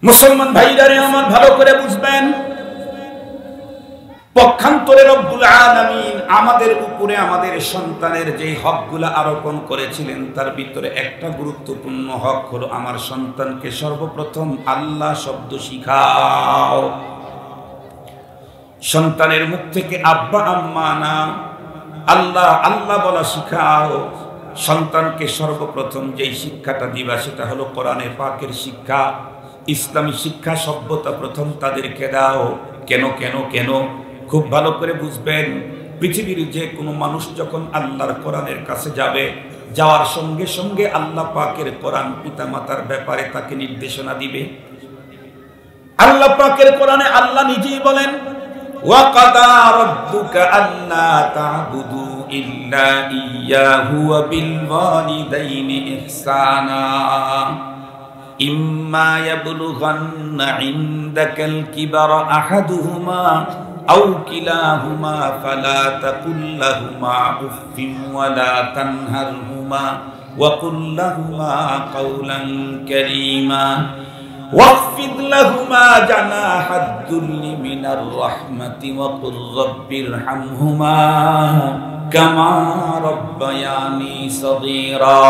মুসলমান ভাইরারে আমার ভালো করে বুঝবেন, পক্ষান্তরে রব্বুল আলামিন আমাদের উপরে আমাদের সন্তানের যে হকগুলো আরোপণ করেছিলেন তার ভিতরে একটা গুরুত্বপূর্ণ হক হলো আমার সন্তানকে সর্বপ্রথম আল্লাহ শব্দ শিখাও। সন্তানের মুখ থেকে আব্বা আম্মা না, আল্লাহ আল্লাহ বলা শিখাও। সন্তানকে সর্বপ্রথম যেই শিক্ষাটা দিবা সেটা হলো কোরআনে পাকের শিক্ষা, ইসলামী শিক্ষা, সভ্যতা প্রথম তাদেরকে দাও। কেন কেন কেন? খুব ভালো করে বুঝবেন, পৃথিবীর যে কোনো মানুষ যখন আল্লাহর কোরআনের কাছে যাবে, যাওয়ার সঙ্গে সঙ্গে আল্লাহ পাকের কোরআন পিতামাতার ব্যাপারে তাকে নির্দেশনা দিবে। আল্লাহ পাকের কোরআনে আল্লাহ নিজেই বলেন, ওয়া কাদা রাব্বুকা আল্লা তা'বুদু ইল্লা ইয়্যাহু ওয়া বিল ওয়ালিদাইনি ইহসানা ইম্মা ইয়াবলুগান্না ইনদাকাল কিবারা আহাদুহুমা আও কিলাহুমা ফালা তাকুল লাহুমা উফফিন ওয়া লা তানহারহুমা ওয়া কুল লাহুমা কাওলান কারীমা واخفض لهما جناح الذل من الرحمة وقل رب ارحمهما كما ربياني صغيرا।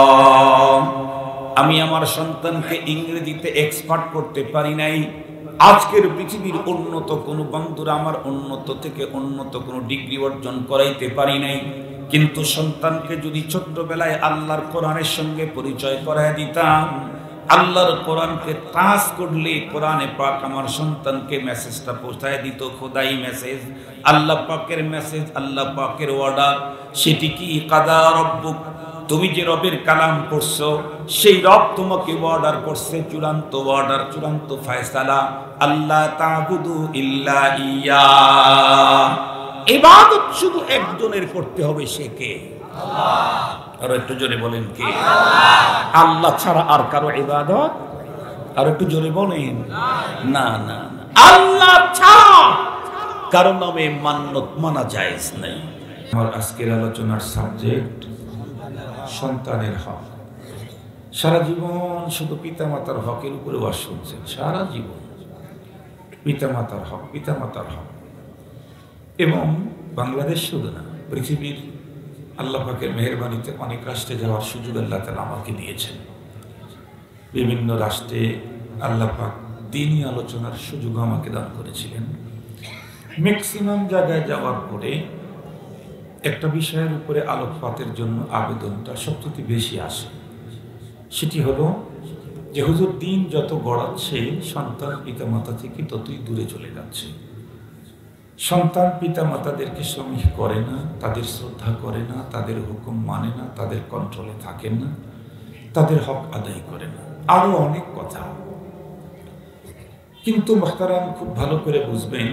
আমি আমার সন্তানকে ইংরেজিতে এক্সপার্ট করতে পারি নাই। আজকের পৃথিবীর উন্নত কোনো বন্ধুরা আমার উন্নত থেকে উন্নত কোনো ডিগ্রি অর্জন করাইতে পারি নাই, কিন্তু সন্তানকে যদি ছোট্টবেলায় আল্লাহর কোরআনের সঙ্গে পরিচয় করায় দিতাম, আল্লাহর কোরআনকে টাচ করলে কোরআনে পাক আমার সন্তানকে মেসেজটা পৌঁছায় দিত। খোদাই মেসেজ, আল্লাহ পাকের মেসেজ, আল্লাহ পাকের অর্ডার। সেটি কি? কাদা রব্বুক, তুমি যে রবের কালাম পড়ছো সেই রব তোমাকে অর্ডার করছে, চূড়ান্ত অর্ডার, চূড়ান্ত ফয়সালা, আল্লাহ তা'বুদু ইল্লা ইয়্যা। ইবাদত শুধু একজনের করতে হবে, সে কে? আল্লাহ। আর একটু জোরে বলেন কে? আল্লাহ। আল্লাহ ছাড়া আর কারো ইবাদত? আর একটু জোরে বলেন না না না, আল্লাহ ছাড়া কারো নামে মান্নত মানা জায়েজ নাই। আমার আজকের আলোচনার সাবজেক্ট সন্তানের হক। সারা জীবন শুধু পিতামাতার হকের উপরে ওয়াজ শুনছেন, সারা জীবন পিতামাতার হক, পিতামাতার হক। এবং বাংলাদেশ শুধু না, পৃথিবীর আল্লাহ পাকের মেহেরবানিতে অনেক রাষ্ট্রে যাওয়ার সুযোগ আল্লাহ তাআলা আমাকে দিয়েছেন। বিভিন্ন রাষ্ট্রে আল্লাহ পাক দ্বীনি আলোচনার সুযোগ আমাকে দান করেছিলেন। ম্যাক্সিমাম জায়গায় যাওয়ার পরে একটা বিষয়ের উপরে আলোকপাতের জন্য আবেদনটা সবচেয়ে বেশি আসে। সেটি হলো যে হুজুর, দিন যত গড়াচ্ছে সন্তান পিতামাতা থেকে ততই দূরে চলে যাচ্ছে। সন্তান পিতামাতাদেরকে সমীহ করে না, তাদের শ্রদ্ধা করে না, তাদের হুকুম মানে না, তাদের কন্ট্রোলে থাকেন না, তাদের হক আদায় করে না, আরো অনেক কথা। কিন্তু মুহতারাম, খুব ভালো করে বুঝবেন,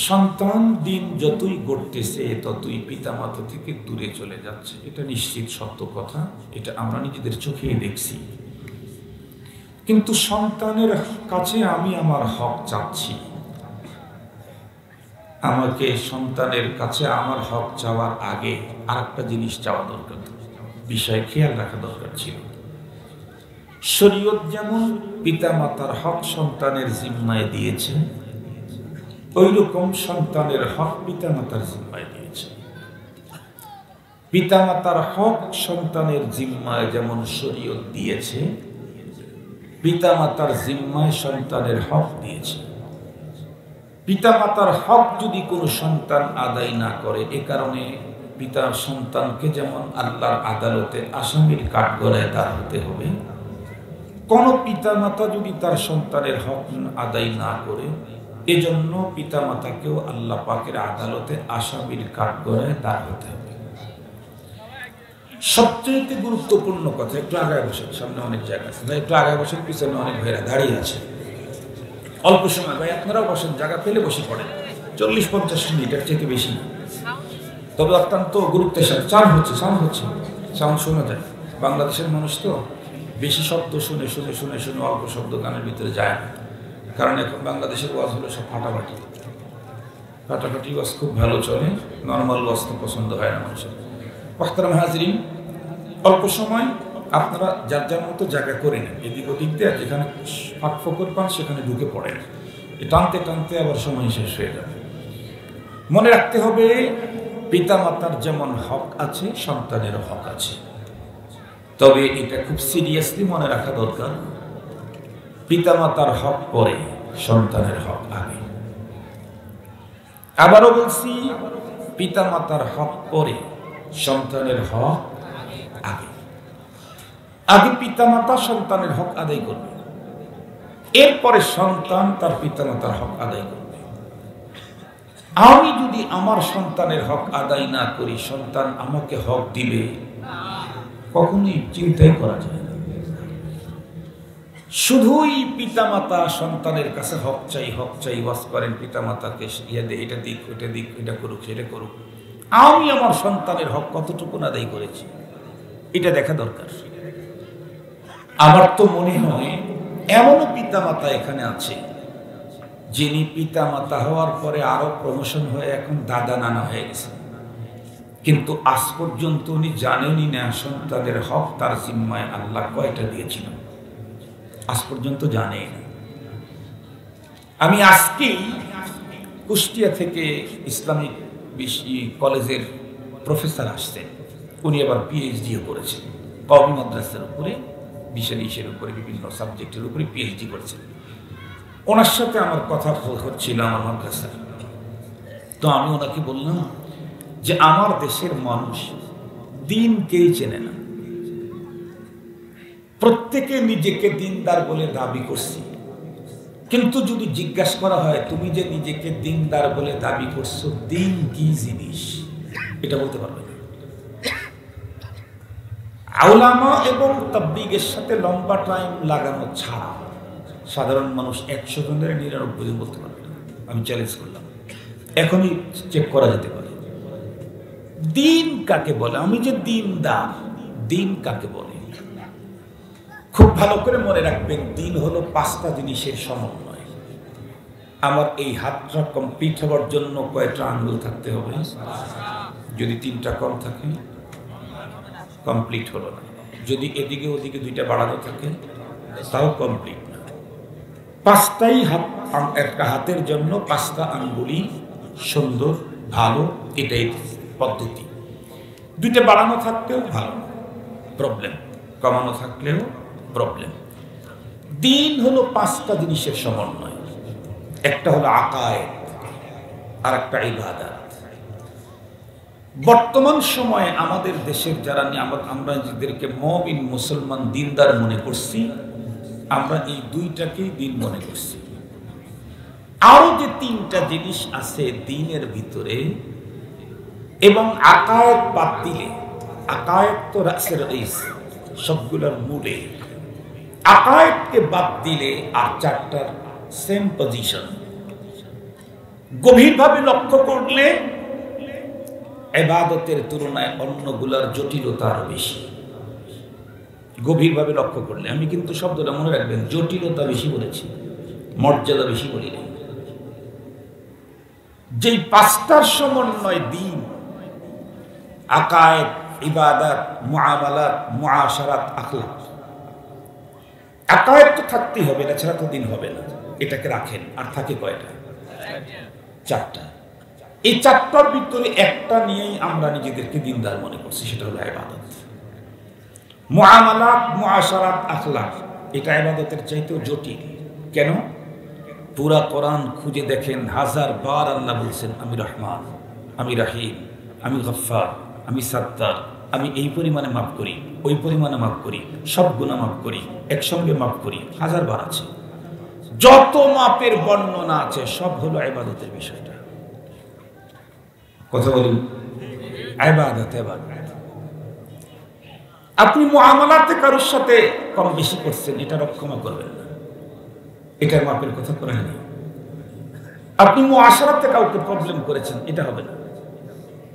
সন্তান দিন যতই গড়তেছে ততই পিতামাতা থেকে দূরে চলে যাচ্ছে। এটা নিশ্চিত সত্য কথা, এটা আমরা নিজেদের চোখেই দেখছি। কিন্তু সন্তানের কাছে আমি আমার হক চাচ্ছি। আমাকে সন্তানের কাছে আমার হক চাওয়ার আগে আর একটা জিনিস চাওয়া দরকার, বিষয় খেয়াল রাখা দরকার ছিল। শরীয়ত যেমন পিতামাতার হক সন্তানের জিম্মায় দিয়েছে, ওই রকম সন্তানের হক পিতামাতার জিম্মায় দিয়েছে। পিতামাতার হক সন্তানের জিম্মায় যেমন শরীয়ত দিয়েছে, পিতামাতার জিম্মায় সন্তানের হক দিয়েছে। পিতামাতার হক যদি কোনো সন্তান আদায় না করে, এ কারণে পিতার সন্তানকে যেমন আল্লাহর আদালতে আসামির কাঠগড়ায় দাঁড় হতে হবে, কোন পিতামাতা যদি তার সন্তানের হক আদায় না করে, এজন্য পিতামাতাকেও আল্লাহ পাকের আদালতে আসামির কাঠগড়ায় দাঁড় হতে হবে। সবচেয়ে গুরুত্বপূর্ণ কথা, একটু আগায় বসেন, সামনে অনেক জায়গা আছে, একটু আগায় বসেন, পিছনে অনেক ভাইরা দাঁড়িয়ে আছে। অল্প সময় ভাই, আপনারাও বসেন, জায়গা পেলে বসে পড়েন। 40-50 মিনিট, এর চেয়ে বেশি না। তবে অত্যন্ত গুরুত্বের সাথে সাউন্ড শোনা যায়। বাংলাদেশের মানুষ তো বেশি শব্দ শুনে শুনে শুনে শুনে অল্প শব্দ গানের ভিতরে যায় না। কারণ এখন বাংলাদেশের ওয়াজ হলো সব ফাটাফাটি ওয়াজ খুব ভালো চলে, নর্মাল ওয়াজ তো পছন্দ হয় না মানুষের। মুহতারাম হাজরিন, অল্প সময় আপনারা যার যার মতো জায়গা করে নেন, এদিক ওদিক দিয়ে যেখানে ফাঁক ফোকর পান সেখানে ঢুকে পড়েন। টানতে টানতে আবার সময় শেষ হয়ে যাবে। মনে রাখতে হবে, পিতামাতার যেমন হক আছে সন্তানেরও হক আছে। তবে এটা খুব সিরিয়াসলি মনে রাখা দরকার, পিতামাতার হক পরে, সন্তানের হক আগে। আবারও বলছি, পিতামাতার হক পরে, সন্তানের হক আগে। আগে পিতামাতা সন্তানের হক আদায় করবে, এরপরে সন্তান তার পিতামাতার হক আদায় করবে। আমি যদি আমার সন্তানের হক আদায় না করি, সন্তান আমাকে হক দিবে কখনোই চিন্তাই করা যায় না। শুধুই পিতামাতা সন্তানের কাছে হক চাই ওয়াজ করেন, পিতামাতাকে এটা দিক ওইটা দিক, এটা করুক সেটা করুক। আমি আমার সন্তানের হক কতটুকু আদায় করেছি এটা দেখা দরকার। আমার তো মনে হয় এমনও পিতামাতা এখানে আছে যিনি পিতামাতা হওয়ার পরে আরো প্রমোশন হয়ে এখন দাদা নানা হয়ে গেছে, কিন্তু আজ পর্যন্ত উনি জানেনই না সন্তানের হক তার জিম্মায় আল্লাহ কয়টা দিয়েছিল, আজ পর্যন্ত জানেন। আমি আজকেই কুষ্টিয়া থেকে ইসলামিক কলেজের প্রফেসর আসছেন, উনি আবার পিএইচডিও করেছেন কওমি মাদ্রাসার উপরে, বিশাল ইসের উপরে, বিভিন্ন সাবজেক্টের উপরে পিএইচডি করেছেন। ওনার সাথে আমার কথা হচ্ছিল আমার মাদ্রাসার। তো আমি ওনাকে বললাম যে আমার দেশের মানুষ দিনকেই চেনে না, প্রত্যেকে নিজেকে দিনদার বলে দাবি করছি, কিন্তু যদি জিজ্ঞাসা করা হয় তুমি যে নিজেকে দিনদার বলে দাবি করছো, দিন কি জিনিস এটা বলতে পারবে না। উলামা এবং তাবলীগের সাথে লম্বা টাইম লাগানো ছাড়া সাধারণ মানুষ 100 জনের 99 জন বলতে পারবে না। আমি চ্যালেঞ্জ করলাম, এখনই চেক করা যেতে পারে দিন কাকে বলে। আমি যে দিনদার, দিন কাকে বলে খুব ভালো করে মনে রাখবেন। দিন হলো 5টা জিনিসের সমন্বয়। আমার এই হাতটা কমপ্লিট হওয়ার জন্য কয়টা আঙ্গুল থাকতে হবে? যদি 3টা কম থাকে কমপ্লিট হলো না, যদি এদিকে ওদিকে 2টা বাড়ানো থাকে তাও কমপ্লিট না। 5টাই হাত, একটা হাতের জন্য 5টা আঙ্গুলই সুন্দর ভালো, এটাই পদ্ধতি। 2টা বাড়ানো থাকলেও ভালো, প্রবলেম, কমানো থাকলেও প্রবলেম। দিন হলো 5টা জিনিসের সমন্বয়। একটা হলো আকায়েদ, আর একটা ইবাদত। বর্তমান সময়ে আমাদের দেশের যারা আমরা নিজেদেরকে মুমিন মুসলমান দিনদার মনে করছি, আমরা এই 2টাকেই দিন মনে করছি। আরো যে 3টা জিনিস আছে দিনের ভিতরে, এবং আকায়েদ বাদ দিলে, আকায়েদ তো রাসের রাইস, সবগুলোর মূলে, আকায়েদকে বাদ দিলে আর 4টার সেম পজিশন। গভীরভাবে লক্ষ্য করলে ইবাদতের তুলনায় অন্যগুলোর জটিলতা আরো বেশি। গভীরভাবে লক্ষ্য করলে, আমি কিন্তু শব্দটা মনে রাখবেন, জটিলতা বেশি বলেছি, মর্যাদা বেশি বলি না। যেই 5টার সমন্বয় দিন, আকায়েদ, ইবাদত, মুআমালাত, মুআশারাত, আখলাক। আকায়েদ তো থাকতেই হবে, না ছাড়া তো দিন হবে না। এটাকে রাখেন, আর থাকে কয়টা? 4টা। এই 4টার ভিতরে একটা নিয়েই আমরা নিজেদেরকে দিনদার মনে করছি, সেটা হলো ইবাদত। মুআমালাত, মুআশারাত, আখলাক, এটা ইবাদতের চাইতেও জটিল। কেন? পুরা কোরআন খুঁজে দেখেন, 1000 বার আল্লাহ বলছেন আমি রহমান, আমি রহিম, আমি গফফার, আমি সাত্তার, আমি এই পরিমাণে মাফ করি, ওই পরিমাণে মাফ করি, সব গুনাহ মাফ করি, একসঙ্গে মাফ করি, 1000 বার আছে। যত মাপের বর্ণনা আছে সব হলো ইবাদতের বিষয়টা। কথা বলুন, ইবাদত। আপনি মুআমালাতে কারোর সাথে কম বেশি করছেন, এটা ক্ষমা করবেন না, এটার মাপের কথা করে না। আপনি মুআশারাতে কাউকে প্রবলেম করেছেন, এটা হবে না।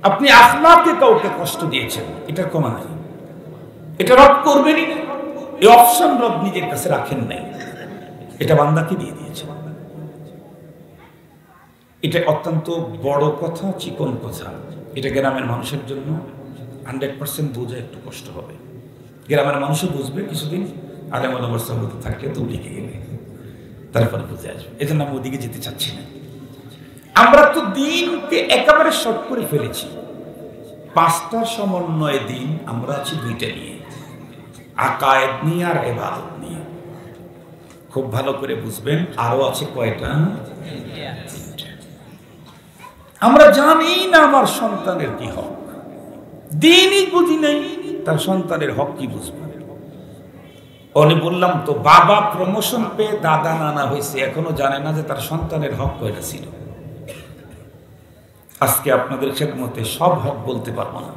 আপনি আখলাকে কাউকে কষ্ট দিয়েছেন, এটার ক্ষমা নাই, এটা রব করবেনই না। এই অপশন রব নিজের কাছে রাখেন নাই, এটা বান্দাকে দিয়ে দিয়েছেন। এটা অত্যন্ত বড় কথা, চিকন কথা। এটা গ্রামের মানুষের জন্য 100% বোঝা একটু কষ্ট হবে, গ্রামের মানুষও বুঝবে কিছুদিন, আলেম ওলামার সহবতে থাকলে তো লিখে গেলে তারপরে বুঝে আসবে। এই জন্য আমি ওদিকে যেতে চাচ্ছি না। আমরা তো দিনকে একেবারে শর্ট করে ফেলেছি। 5টার সমন্বয়ে দিন আমরা আছি 2টা নিয়ে, আকায়েদ নিয়ে আর ইবাদত নিয়ে। খুব ভালো করে বুঝবেন, আরো আছে কয়টা? আমরা জানি না আমার সন্তানের কি হক, দিনই বুঝি নাই, তার সন্তানের হক কি বুঝবে? অনে বললাম তো, বাবা প্রমোশন পেয়ে দাদা নানা হয়েছে, এখনো জানে না যে তার সন্তানের হক কয়টা ছিল। আজকে আপনাদের খেদমতে সব হক বলতে পারবো না,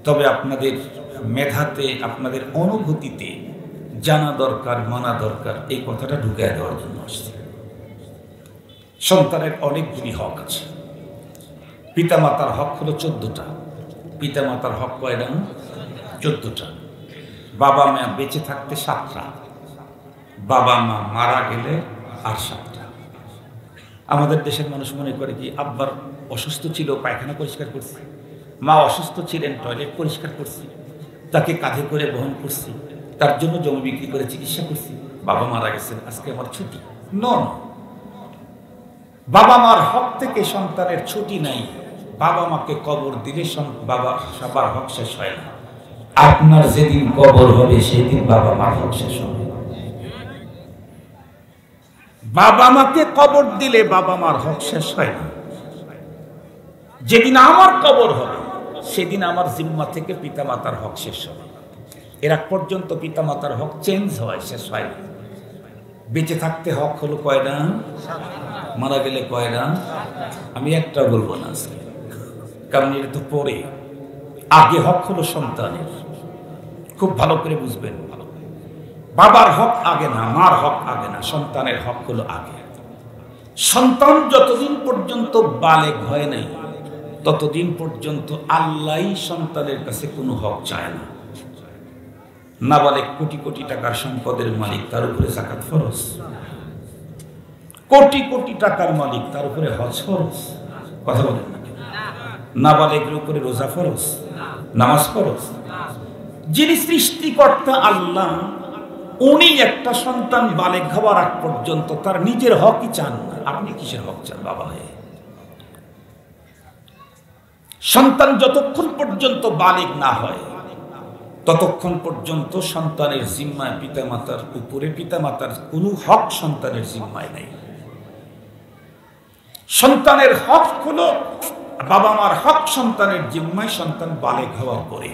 তবে আপনাদের মেধাতে, আপনাদের অনুভূতিতে জানা দরকার, মানা দরকার, এই কথাটা ঢুকিয়ে দেওয়ার জন্য আসছে। সন্তানের অনেকগুলি হক আছে। পিতামাতার হক হলো 14টা। পিতামাতার হক কয়টা? 14টা। বাবা মা বেঁচে থাকতে 7টা, বাবা মা মারা গেলে আর 7টা। আমাদের দেশের মানুষ মনে করে কি, আব্বার অসুস্থ ছিল, পায়খানা পরিষ্কার করছি, মা অসুস্থ ছিলেন, টয়লেট পরিষ্কার করছি, তাকে কাঁধে করে বহন করছি, তার জন্য জমি বিক্রি করে চিকিৎসা করছি, বাবা মারা গেছেন, আজকে আমার ছুটি। নন, বাবা মার হক থেকে সন্তানের ছুটি নাই। বাবা মাকে কবর দিলে বাবা সবার হক শেষ হয় না। আপনার যেদিন কবর হবে সেদিন বাবা মার হক শেষ হবে। বাবা মাকে কবর দিলে বাবা মার হক শেষ হয় না। যেদিন আমার কবর হবে সেদিন আমার জিম্মা থেকে পিতামাতার হক শেষ হবে। এর আগ পর্যন্ত পিতামাতার হক চেঞ্জ হয়, শেষ হয় না। বেঁচে থাকতে হক হলো কয়টা? মারা গেলে কয়টা? আমি একটা বলবো না আজকে, কারণ এটা তো পরে। আগে হক হলো সন্তানের। খুব ভালো করে বুঝবেন, বাবার হক আগে না, মার হক আগে না, সন্তানের হক হলো আগে। সন্তান যতদিন পর্যন্ত বালেগ হয় নাই ততদিন পর্যন্ত আল্লাহ সন্তানের কাছে কোনো হক চায় না। নাবালেগ কোটি কোটি টাকার সম্পদের মালিক, তার উপরে যাকাত ফরজ। কোটি কোটি টাকার মালিক, তার উপরে হজ ফরজ। কথা বলেন না? নাবালেগের উপরে রোজা ফরজ, নামাজ ফরজ। যিনি সৃষ্টিকর্তা আল্লাহ, উনি একটা সন্তান বালেগ হওয়ার আগ পর্যন্ত তার নিজের হকই চান না। আপনি কিসের হক চান বাবা হয়ে? সন্তান যতক্ষণ পর্যন্ত বালেগ না হয় ততক্ষণ পর্যন্ত সন্তানের জিম্মায় পিতামাতার উপরে পিতামাতার কোনো হক সন্তানের জিম্মায় নেই। সন্তানের হক হলো, বাবা মার হক সন্তানের জিম্মায় সন্তান বালেগ হওয়ার পরে।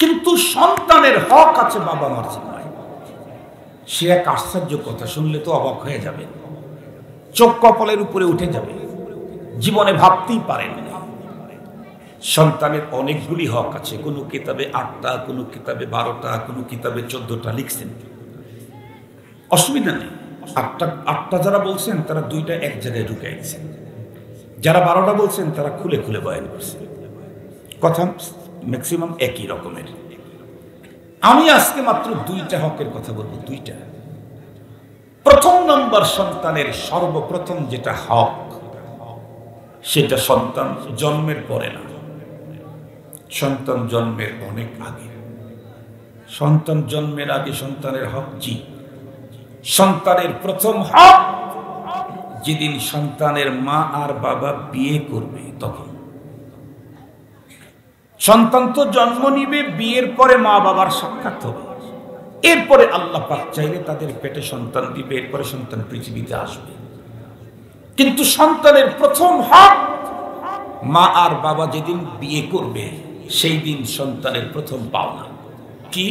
কিন্তু সন্তানের হক আছে বাবা মার জিম্মায়। সে এক আশ্চর্য কথা, শুনলে তো অবাক হয়ে যাবে, চোখ কপালের উপরে উঠে যাবে, জীবনে ভাবতেই পারেন না। সন্তানের অনেকগুলি হক আছে। কোনো কিতাবে 8টা, কোনো কিতাবে 12টা, কোনো কিতাবে 14টা লিখছেন, অসুবিধা নেই। 8টা যারা বলছেন তারা 2টা এক জায়গায় ঢুকে গেছেন, যারা 12টা বলছেন তারা খুলে খুলে বয়ান করছেন। কথা ম্যাক্সিমাম একই রকমের। আমি আজকে মাত্র 2টা হকের কথা বলবো, 2টা। প্রথম নম্বর, সন্তানের সর্বপ্রথম যেটা হক, সেটা সন্তান জন্মের পরে না, সন্তান জন্মের অনেক আগে। সন্তান জন্মের আগে সন্তানের হক জি। সন্তানের প্রথম হক যেদিন সন্তানের মা আর বাবা বিয়ে করবে তখন। সন্তান তো জন্ম নিবে, বিয়ের পরে মা বাবার সাক্ষাৎ হবে, এরপরে আল্লাহ পাক চাইলে তাদের পেটে সন্তান দিবে, এরপরে সন্তান পৃথিবীতে আসবে। কিন্তু সন্তানের প্রথম হক, মা আর বাবা যেদিন বিয়ে করবে সেই দিন সন্তানের প্রথম পাওনা কি?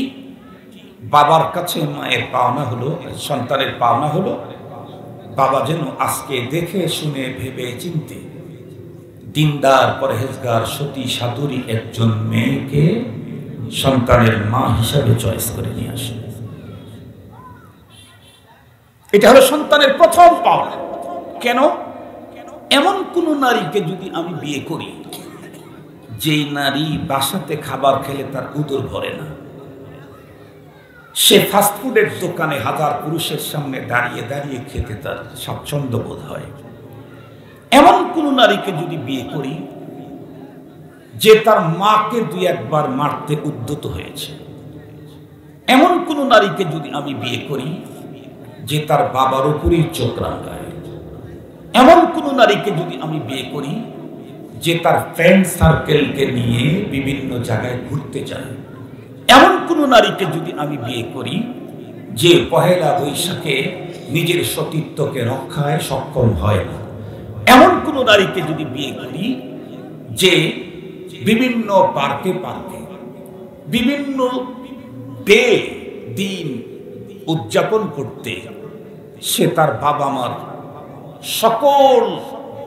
বাবার কাছে মায়ের পাওনা হলো, সন্তানের পাওনা হলো, বাবা যেন আজকে দেখে শুনে ভেবে চিনতে দিনদার পরহেজগার সতী সাধুরী একজন মেয়েকে সন্তানের মা হিসাবে চয়েস করে নিয়ে আসে। এটা হলো সন্তানের প্রথম পাওনা। কেন? এমন কোন নারীকে যদি আমি বিয়ে করি যেই নারী বাসাতে খাবার খেলে তার উদর ভরে না, সে ফাস্টফুডের দোকানে হাজার পুরুষের সামনে দাঁড়িয়ে দাঁড়িয়ে খেতে তার স্বাচ্ছন্দ্য বোধ হয়, এমন কোন নারীকে যদি বিয়ে করি যে তার মাকে দুই একবার মারতে উদ্যত হয়েছে। এমন কোন নারীকে যদি আমি বিয়ে করি যে তার বাবার উপরই চোখ রাঙায়, এমন কোন নারীকে যদি আমি বিয়ে করি যে তার ফ্রেন্ড সার্কেলকে নিয়ে বিভিন্ন জায়গায় ঘুরতে যায়, এমন কোন নারীকে যদি আমি বিয়ে করি যে পহেলা বৈশাখে নিজের সতীত্বকে রক্ষায় সক্ষম হয় না, এমন কোন নারীকে যদি বিয়ে করি যে বিভিন্ন পার্কে পার্কে বিভিন্ন ডে দিন উদযাপন করতে সে তার বাবা মার সকল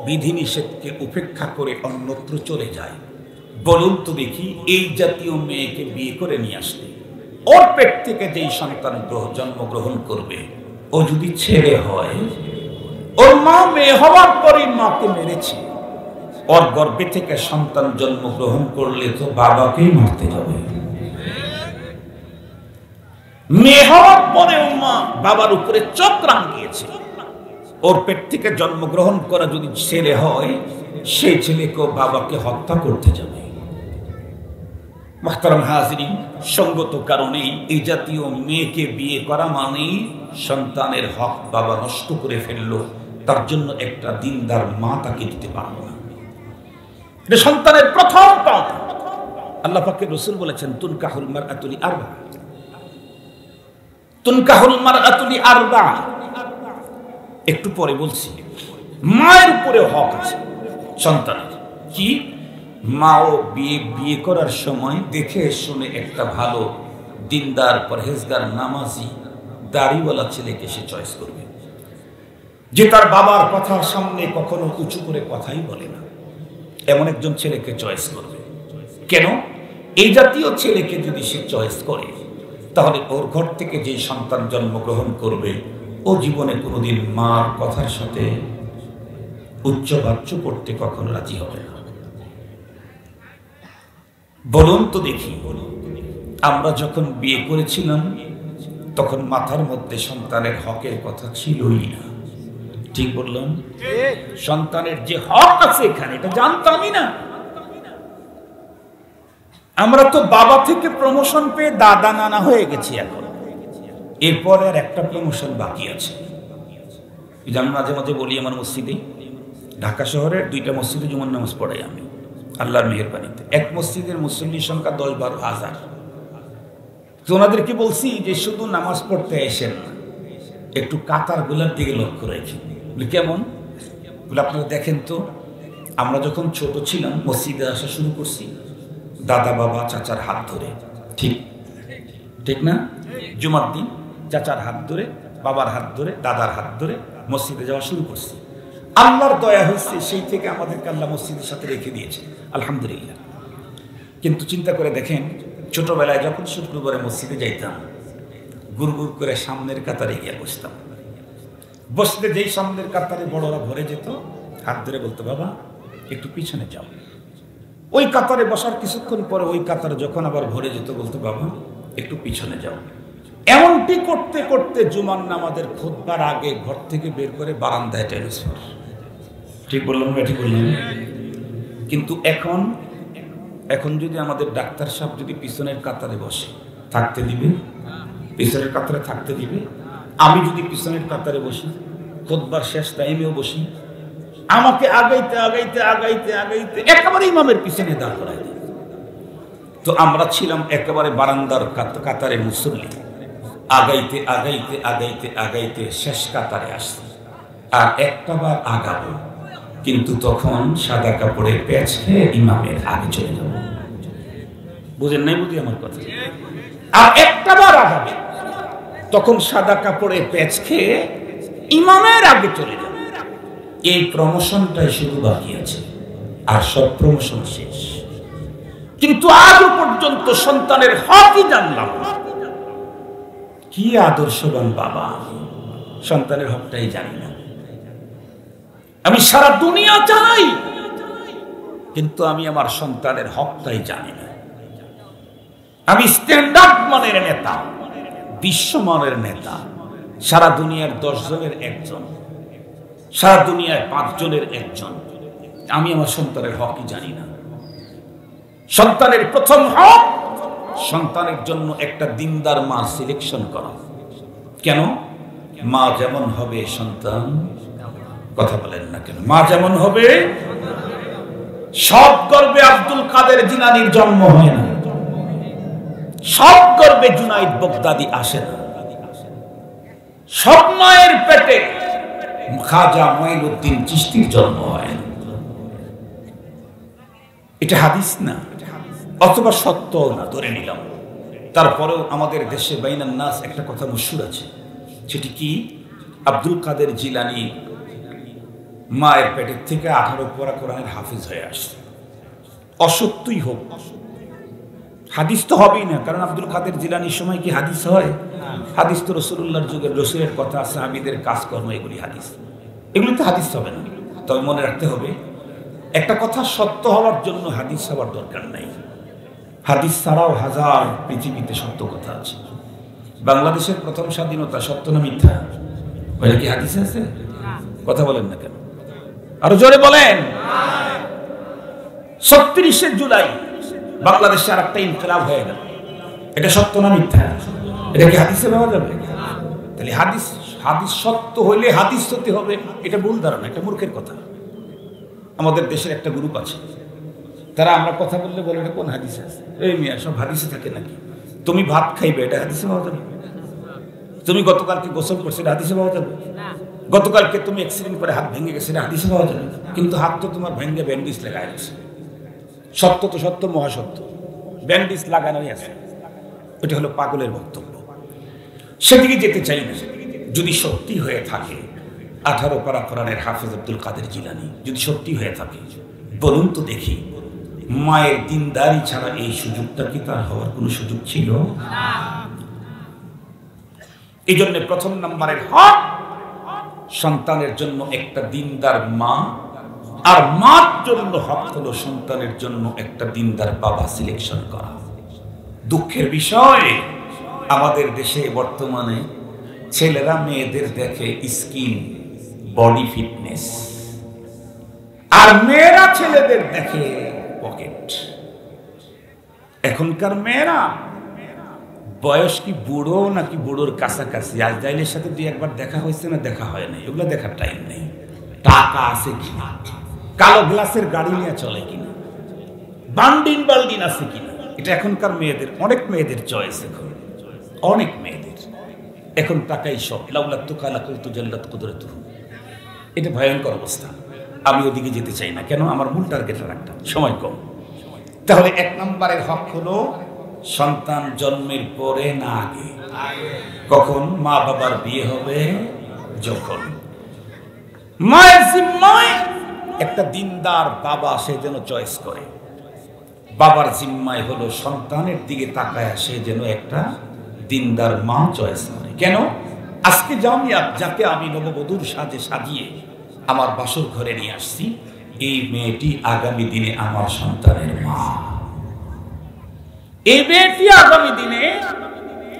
বিধিনিষেধকে উপেক্ষা করে অন্যত্র চলে যায়, বলুন তো দেখি এই জাতীয় মেয়েকে বিয়ে করে নিয়ে আসলে ওর পেট থেকে যেই সন্তান জন্মগ্রহণ করবে ও যদি ছেলে হয়, ওর মা মেয়ে হওয়ার পরে মাকে মেরেছে, ওর গর্ভে থেকে সন্তান জন্মগ্রহণ করলে তো বাবাকেই মারতে যাবে। মেয়ে হওয়ার পরে ওর মা বাবার উপরে চোখ রাঙিয়েছে, ওর পেট থেকে জন্মগ্রহণ করা যদি ছেলে হয় সেই ছেলেকে বাবাকে হত্যা করতে যাবে। মুহতারাম হাজিরিন, সঙ্গত কারণেই এই জাতীয় মেয়েকে বিয়ে করা মানেই সন্তানের হক বাবা নষ্ট করে ফেললো, তার জন্য একটা দিনদার মা তাকে দিতে পারল না। এটা সন্তানের প্রথম পাওয়া। আল্লাহ পাকের রাসূল বলেছেন তুনকাহুল মারআতু লিআরবা, তুনকাহুল মারআতু লিআরবা। একটু পরে বলছি, মায়ের উপরে হক আছে সন্তানের। কি? মাও বিয়ে করার সময় দেখে শুনে একটা ভালো দিনদার পরহেজগার নামাজি দাড়িওয়ালা ছেলেকে সে চয়েস করবে, যে তার বাবার কথার সামনে কখনো উঁচু করে কথাই বলে না, এমন একজন ছেলেকে চয়েস করবে। কেন? এই জাতীয় ছেলেকে যদি সে চয়েস করে তাহলে ওর ঘর থেকে যে সন্তান জন্মগ্রহণ করবে ও জীবনে কোনোদিন মার কথার সাথে উচ্চবাচ্য করতে কখনো রাজি হবে না। বলুন তো দেখি, আমরা যখন বিয়ে করেছিলাম তখন মাথার মধ্যে সন্তানের হকের কথা ছিলই না। ঠিক বললাম? সন্তানের যে হক আছে এখানে এটা জানতামই না। আমরা তো বাবা থেকে প্রমোশন পেয়ে দাদা নানা হয়ে গেছি এখন, এরপরে আর একটা প্রমোশন বাকি আছে। আমি মাঝে মাঝে বলি আমার মসজিদে, ঢাকা শহরের 2টা মসজিদে জুমার নামাজ পড়াই আমি আল্লাহর মেহেরবানিতে। এক মসজিদের মুসল্লির সংখ্যা 10-12 হাজার। তো ওনাদেরকে বলছি যে শুধু নামাজ পড়তে আসেন না, একটু কাতার গুলার দিকে লক্ষ্য রেখে। কেমন বলে আপনারা দেখেন তো, আমরা যখন ছোট ছিলাম মসজিদে আসা শুরু করছি দাদা বাবা চাচার হাত ধরে, ঠিক ঠিক না? জুমার দিন চাচার হাত ধরে, বাবার হাত ধরে, দাদার হাত ধরে মসজিদে যাওয়া শুরু করছি। আল্লাহর দয়া হয়েছে, সেই থেকে আমাদেরকে আল্লাহ মসজিদের সাথে রেখে দিয়েছে, আলহামদুলিল্লাহ। কিন্তু চিন্তা করে দেখেন, ছোটবেলায় যখন শুক্রবারে মসজিদে যাইতাম গুড় গুড় করে সামনের কাতারে গিয়ে বসতাম। বসতে যেই সামনের কাতারে বড়রা ভরে যেত, হাত ধরে বলতো বাবা একটু পিছনে যাও। ওই কাতারে বসার কিছুক্ষণ পরে ওই কাতারে যখন আবার ভরে যেত বলতো বাবা একটু পিছনে যাও। এমনটি করতে করতে জুমার নামাজের খুতবার আগে ঘর থেকে বের করে বারান্দায় ট্রান্সফার। ঠিক বললাম? ঠিক বললাম? কিন্তু এখন যদি আমাদের ডাক্তার সাহেব যদি পিছনের কাতারে বসে থাকতে দিবে? পিছনের কাতারে থাকতে দিবে? আমি যদি পিছনের কাতারে বসি, খুতবার শেষ টাইমেও বসি, আমাকে আগাইতে আগাইতে আগাইতে আগাইতে একেবারে ইমামের পিছনে দাঁড় করাই দেয়। তো আমরা ছিলাম একেবারে বারান্দার কাতারে মুসল্লি, আগাইতে আগাইতে আগাইতে আগাইতে শেষ কাতারে আসছি। আর একটা বার আগাবো, কিন্তু তখন সাদা কাপড়ের প্যাচ খেয়ে ইমামের আগে চলে যাবো। বুঝেন নাই বুঝি আমার কথা? আর একটা বার আগাবে, তখন সাদা কাপড়ের প্যাচ খেয়ে ইমামের আগে চলে যাবে। এই প্রমোশনটাই শুধু বাকি আছে, আর সব প্রমোশন শেষ। কিন্তু আজও পর্যন্ত সন্তানের হকই জানলাম না। কি আদর্শবান বাবা, সন্তানের হকটাই জানি না। আমি সারা দুনিয়া চালাই, কিন্তু আমি আমার সন্তানের হকটাই জানি না। আমি স্ট্যান্ডার্ড মানের নেতা, বিশ্বমানের নেতা, সারা দুনিয়ার 10 জনের একজন, সারা দুনিয়ায় 5 জনের একজন। আমি আমার সন্তানের হকই জানি না। সন্তানের প্রথম হক সন্তানের জন্য একটা দিনদার মা সিলেকশন করা। কেন? মা যেমন হবে সন্তান, কথা বলেন না কেন? মা যেমন হবে। সব গর্বে আব্দুল কাদের জিলানীর জন্ম হয় না, সব গর্বে জুনাইদ বগদাদি আসে না, সব মায়ের পেটে খাজা মঈনুদ্দিন চিশতির জন্ম হয় না। এটা হাদিস না, অথবা সত্য না ধরে নিলাম, তারপরেও আমাদের দেশে বাইনান নাস একটা কথা মশহুর আছে। সেটি কি? আব্দুল কাদের জিলানী মায়ের পেটের থেকে 18 পারা কোরআনের হাফিজ হয়ে আসছে। অসত্যই হোক, হাদিস তো হবেই না, কারণ আব্দুল কাদের জিলানীর সময় কি হাদিস হয়? হাদিস তো রাসূলুল্লাহর যুগের রাসূলের কথা, সাহাবীদের কাজকর্ম, এগুলি হাদিস। এগুলি তো হাদিস হবে না। তবে মনে রাখতে হবে, একটা কথা সত্য হওয়ার জন্য হাদিস হওয়ার দরকার নাই। হাদিস ছাড়াও হাজার পৃথিবীতে সত্য কথা আছে। বাংলাদেশের প্রথম স্বাধীনতা সত্য না মিথ্যা? ওইটা কি হাদিসে আছে? কথা বলেন না কেন? আরো জোরে বলেন। ৩৬শে জুলাই বাংলাদেশে আর একটা ইনকিলাব হয়ে গেল, এটা সত্য না মিথ্যা? এটা কি হাদিসে পাওয়া যাবে? তাহলে হাদিস সত্য হইলে হাদিস সত্যি হবে, এটা ভুল ধারণা, এটা মূর্খের কথা। আমাদের দেশের একটা গ্রুপ আছে, তারা আমরা কথা বললে বলে এটা কোন হাদিসে আছে? এই মিয়া, সব হাদিসে থাকে নাকি? তুমি ভাত খাইবে, এটা হাদিসে পাওয়া যাবে? তুমি গতকালকে গোসল করছো, এটা হাদিসে পাওয়া যাবে? গতকালকে তুমি অ্যাক্সিডেন্ট করে হাত ভেঙে গেছে, এটা হাদিসে পাওয়া যাবে? কিন্তু হাত তো তোমার ভেঙে ব্যান্ডেজ লাগাই আছে। সত্য তো সত্য, মহাসত্য, ব্যান্ডেজ লাগানোই আছে। এটা হলো পাগলের বক্তব্য, সেদিকে যেতে চাই না। যদি সত্যি হয়ে থাকে 18 পারা কোরআনের হাফেজ আব্দুল কাদের জিলানী যদি সত্যি হয়ে থাকে, বলুন তো দেখি, মায়ের দিনদারি ছাড়া এই সুযোগটা কি তার হওয়ার কোনো সুযোগ ছিল? এই জন্য প্রথম নম্বরের হক সন্তানের জন্য একটা দিনদার মা, আর মার জন্য হক হলো সন্তানের জন্য একটা দিনদার বাবা সিলেকশন করা। দুঃখের বিষয়, আমাদের দেশে বর্তমানে ছেলেরা মেয়েদের দেখে স্কিন, বডি ফিটনেস, আর মেয়েরা ছেলেদের দেখে পকেট। এখনকার মেয়েরা বয়স কি বুড়ো নাকি বুড়োর কাছাকাছি, আজরাইলের সাথে দুই একবার দেখা হয়েছে না দেখা হয় না, এগুলো দেখার টাইম নেই। টাকা আছে কিনা, কালো গ্লাসের গাড়ি নিয়ে চলে কিনা, বান্ডিন বাল্ডিন আছে কিনা, এটা এখনকার মেয়েদের, অনেক মেয়েদের চয়েস। এখন অনেক মেয়েদের এখন টাকাই সব। এটা ভয়ঙ্কর অবস্থা, আমি ওদিকে যেতে চাই না। কেন? আমার মূল টার্গেটের একটা সময় কম। তাহলে 1 নম্বরের হক হলো সন্তান জন্মের পরে না আগে। কখন? মা বাবার বিয়ে হবে যখন। মায়ের জিম্মায় একটা দিনদার বাবা সে যেন চয়েস করে। বাবার জিম্মায় হলো সন্তানের দিকে তাকায় সে যেন একটা দিনদার মা চয়েস করে। কেন? আজকে যাকে আমি নববধূর সাজে সাজিয়ে আমার বাসর ঘরে নিয়ে আসছি, এই মেয়েটি আগামী দিনে আমার সন্তানের মা। এই মেয়েটি আগামী দিনে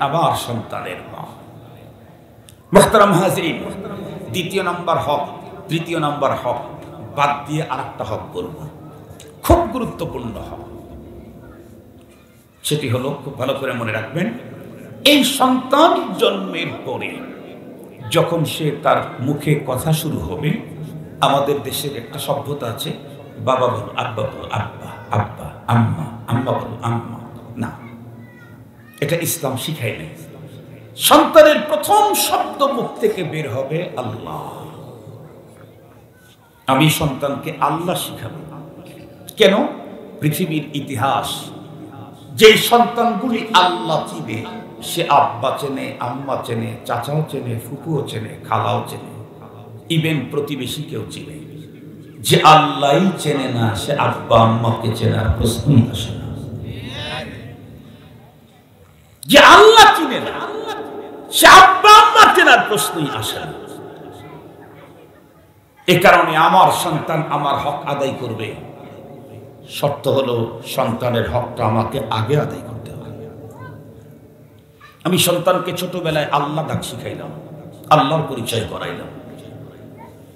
আমার সন্তানের মা। মুহতারাম হাজিরিন, 2 নম্বর হক, 3 নম্বর হক বাদ দিয়ে আরেকটা হক বলবো, খুব গুরুত্বপূর্ণ হক। সেটি হলো, খুব ভালো করে মনে রাখবেন, এই সন্তান জন্মের পরে যখন সে তার মুখে কথা শুরু হবে, আমাদের দেশের একটা সভ্যতা আছে, বাবা বলো আব্বা, বলো আব্বা, আব্বা আম্মা, আম্মা বলো আম্মা। না, এটা ইসলাম শিখায় নাই। সন্তানের প্রথম শব্দ মুখ থেকে বের হবে আল্লাহ। আমি সন্তানকে আল্লাহ শিখাবো। কেন? পৃথিবীর ইতিহাস, যে সন্তানগুলি আল্লাহ চিনে, সে আব্বা চেনে, আম্মা চেনে, চাচাও চেনে, ফুপুও চেনে, খালাও চেনে, ইভেন প্রতিবেশীকেও চেনে। যে আল্লাহই চেনে না, সে আব্বা আম্মাকে চেনার প্রশ্নই আসে না। যে আল্লাহ চিনে না, সে আব্বা আম্মা চেনার প্রশ্নই আসে না। এ কারণে আমার সন্তান আমার হক আদায় করবে, শর্ত হলো সন্তানের হকটা আমাকে আগে আদায় করতে হবে। আমি সন্তানকে ছোটবেলায় আল্লাহ ডাক শিখাইলাম, আল্লাহর পরিচয় করাইলাম।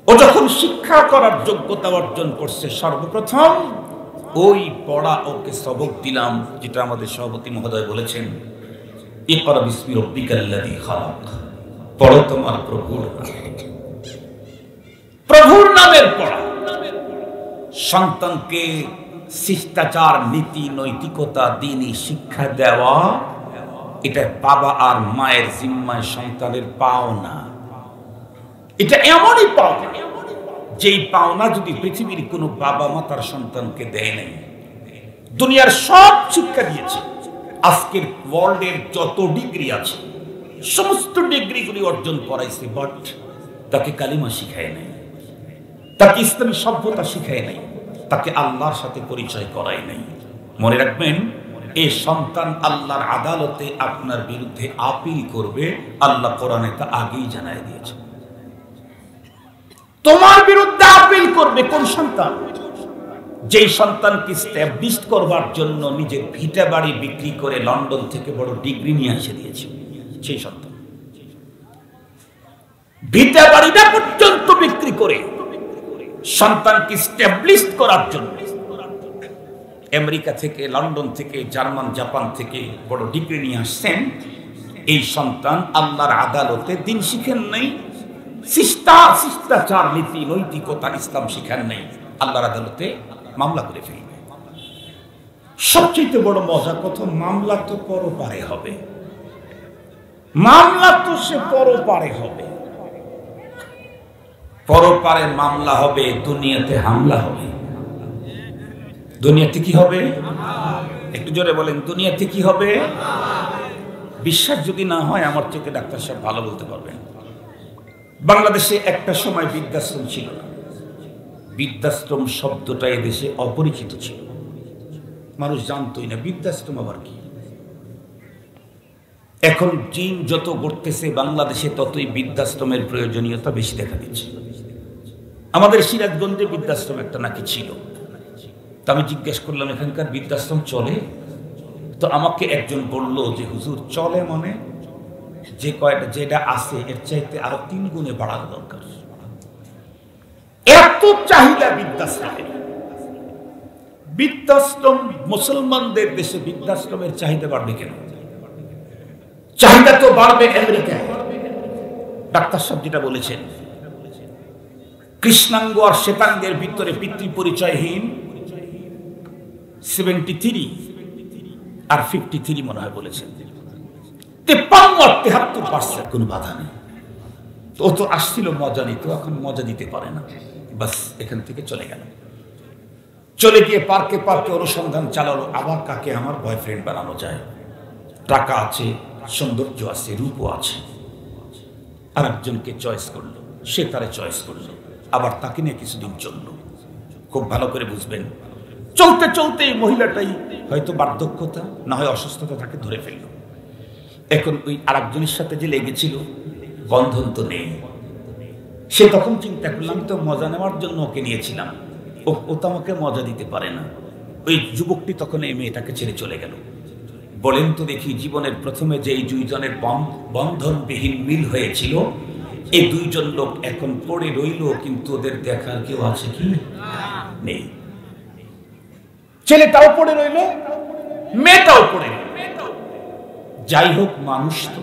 ও যখন শিক্ষা করার যোগ্যতা অর্জন করছে, সর্বপ্রথম ওই পড়া ওকে সবক দিলাম, যেটা আমাদের সভাপতি মহোদয় বলেছেন, ইকরা বিসমি রাব্বিকাল্লাযী খালাক, পড়ো তোমার প্রভুর নামের পড়া। সন্তানকে শিষ্টাচার, নীতি, নৈতিকতা, দ্বীনি শিক্ষা দেওয়া, এটা বাবা আর মায়ের জিম্মায় সন্তানের পাওনা। এটা এমনই পাওনা, যেই পাওনা যদি পৃথিবীর কোনো বাবা মা তার সন্তানকে দেয় নাই। দুনিয়ার সব শিক্ষা দিয়েছে, আজকের ওয়ার্ল্ডের যত ডিগ্রি আছে সমস্ত ডিগ্রিগুলি অর্জন করাইছে, বাট তাকে কালিমা শিখায় নাই, তাকে ইসলামী সভ্যতা শিখায় নাই, তাকে আল্লাহর সাথে পরিচয় করায় নাই। মনে রাখবেন, এই সন্তান আল্লাহর আদালতে আপনার বিরুদ্ধে আপিল করবে। আল্লাহ কোরআনে তা আগেই জানায় দিয়েছে। তোমার বিরুদ্ধে আপিল করবে কোন সন্তান? যেই সন্তানকে স্ট্যাবলিশ করবার জন্য নিজের ভিটা বাড়ি বিক্রি করে লন্ডন থেকে বড় ডিগ্রি নিয়ে এসে দিয়েছে, সেই সন্তান ভিটা বাড়িটা পর্যন্ত বিক্রি করে সন্তানকে স্ট্যাবলিশ করার জন্য আমেরিকা থেকে, লন্ডন থেকে, জার্মান, জাপান থেকে বড় ডিগ্রি নিয়ে আসছেন। এই সন্তান আল্লাহর আদালতে দিন শিখেন নাই, শিষ্টাচার, নীতি, নৈতিকতা, ইসলাম শিখান নাই, আল্লাহর আদালতে মামলা করে ফেলবে। সবচেয়ে বড় মজা কথা, মামলা তো পরপারে হবে, মামলা তো সে পরপারে হবে। পরপারে মামলা হবে, দুনিয়াতে হামলা হবে। দুনিয়াতে কি হবে? একটু জোরে বলেন, দুনিয়াতে কি হবে? বিশ্বাস যদি না হয়, আমার থেকে ডাক্তার সাহেব ভালো বলতে পারবেন। বাংলাদেশে একটা সময় বৃদ্ধাশ্রম ছিল না। বৃদ্ধাশ্রম শব্দটা এদেশে অপরিচিত ছিল, মানুষ জানতই না বৃদ্ধাশ্রম আবার কি। এখন চীন যত ঘটতেছে বাংলাদেশে, ততই বৃদ্ধাশ্রমের প্রয়োজনীয়তা বেশি দেখা দিচ্ছে। আমাদের সিরাজগঞ্জে বৃদ্ধাশ্রম একটা নাকি ছিল, তা আমি জিজ্ঞেস করলাম এখানকার বৃদ্ধাশ্রম চলে? তো আমাকে একজন বলল যে হুজুর চলে, মানে যে কয়টা যেটা আছে এর চাইতে আরো 3 গুণে বাড়ানো দরকার। এত চাহিদা বৃদ্ধাশ্রমের। বৃদ্ধাশ্রম, মুসলমানদের দেশে বৃদ্ধাশ্রমের চাহিদা বাড়বে কেন? চাহিদা তো বাড়বে আমেরিকায়। ডাক্তার সাহেব যেটা বলেছেন, কৃষ্ণাঙ্গ আর শ্বেতাঙ্গের ভিতরে পিতৃ পরিচয়হীন 73 আর 53 মনে হয় বলেছেন, 53 আর 73% কোনো বাধা নেই। তো ও তো আসছিল মজা নিত, এখন মজা দিতে পারে না, বাস এখান থেকে চলে গেল। চলে গিয়ে পার্কে পার্কে অনুসন্ধান চালালো, আবার কাকে আমার বয়ফ্রেন্ড বানানো যায়। টাকা আছে, সৌন্দর্য আছে, রূপও আছে। আর একজনকে চয়েস করলো, সে তারে চয়েস করলো, আবার তাকে নিয়ে কিছুদিন চললো। খুব ভালো করে বুঝবেন, চলতে চলতে এই মহিলাটাই হয়তো বার্ধক্যতা না হয় অসুস্থতা তাকে ধরে ফেললো। এখন ওই আরেকজনের সাথে যে লেগেছিল, বন্ধন তো নেই। সে তখন চিন্তা করলাম, তো মজা নেওয়ার জন্য ওকে নিয়েছিলাম, ও তো আমাকে মজা দিতে পারে না। ওই যুবকটি তখন এই মেয়েটাকে ছেড়ে চলে গেল। বলেন তো দেখি, জীবনের প্রথমে যে এই 2 জনের বন্ধনবিহীন মিল হয়েছিল, এই 2 জন লোক এখন পড়ে রইল, কিন্তু ওদের দেখার কেউ আছে কি? নেই। ছেলেটাও পড়ে রইল, মেয়েটাও পড়ে রইল। যাই হোক, মানুষ তো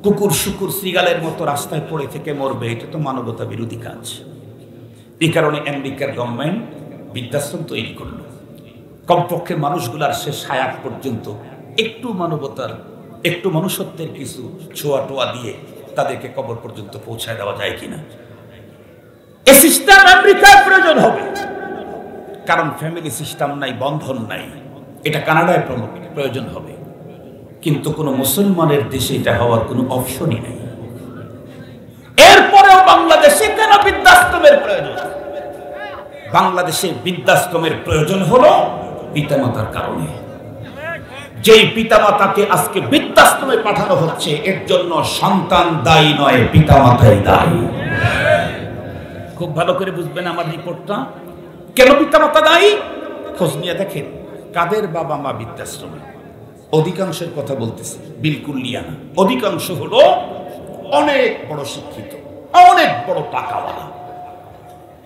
কুকুর শুকুর শ্রীগালের মতো রাস্তায় পড়ে থেকে মরবে, এটা তো মানবতা বিরোধী কাজ। এই কারণে আমেরিকার গভর্নমেন্ট বৃদ্ধাশ্রম তৈরি করলো। কমপক্ষে মানুষগুলার শেষ হায়াত পর্যন্ত একটু মানবতার, একটু মনুষ্যত্বের কিছু ছোঁয়া টোয়া দিয়ে তাদেরকে কবর পর্যন্ত পৌঁছায় দেওয়া যায় কিনা। এই সিস্টেম আমেরিকার প্রয়োজন হবে, কারণ ফ্যামিলি সিস্টেম নাই, বন্ধন নাই। এটা কানাডায় প্রয়োজন হবে, কিন্তু কোনো মুসলমানের দেশে এটা হওয়ার কোনো অপশনই নাই। এরপরেও বাংলাদেশে কেন বৃদ্ধাশ্রমের প্রয়োজন? বাংলাদেশে বৃদ্ধাশ্রমের প্রয়োজন হলো পিতামাতার কারণে। যেই পিতামাতাকে আজকে বৃদ্ধাশ্রমে পাঠানো হচ্ছে, এর জন্য সন্তান দায়ী নয়, পিতামাতাই দায়ী। খুব ভালো করে বুঝবেন আমার রিপোর্টটা। কেন পিতামাতা দায়ী? খোঁজ নিয়ে দেখেন কাদের বাবা মা বৃদ্ধাশ্রমে। অধিকাংশের কথা বলতেছি, বিলকুল নিয়া না। অধিকাংশ হলো অনেক বড় শিক্ষিত, অনেক বড় টাকাওয়ালা।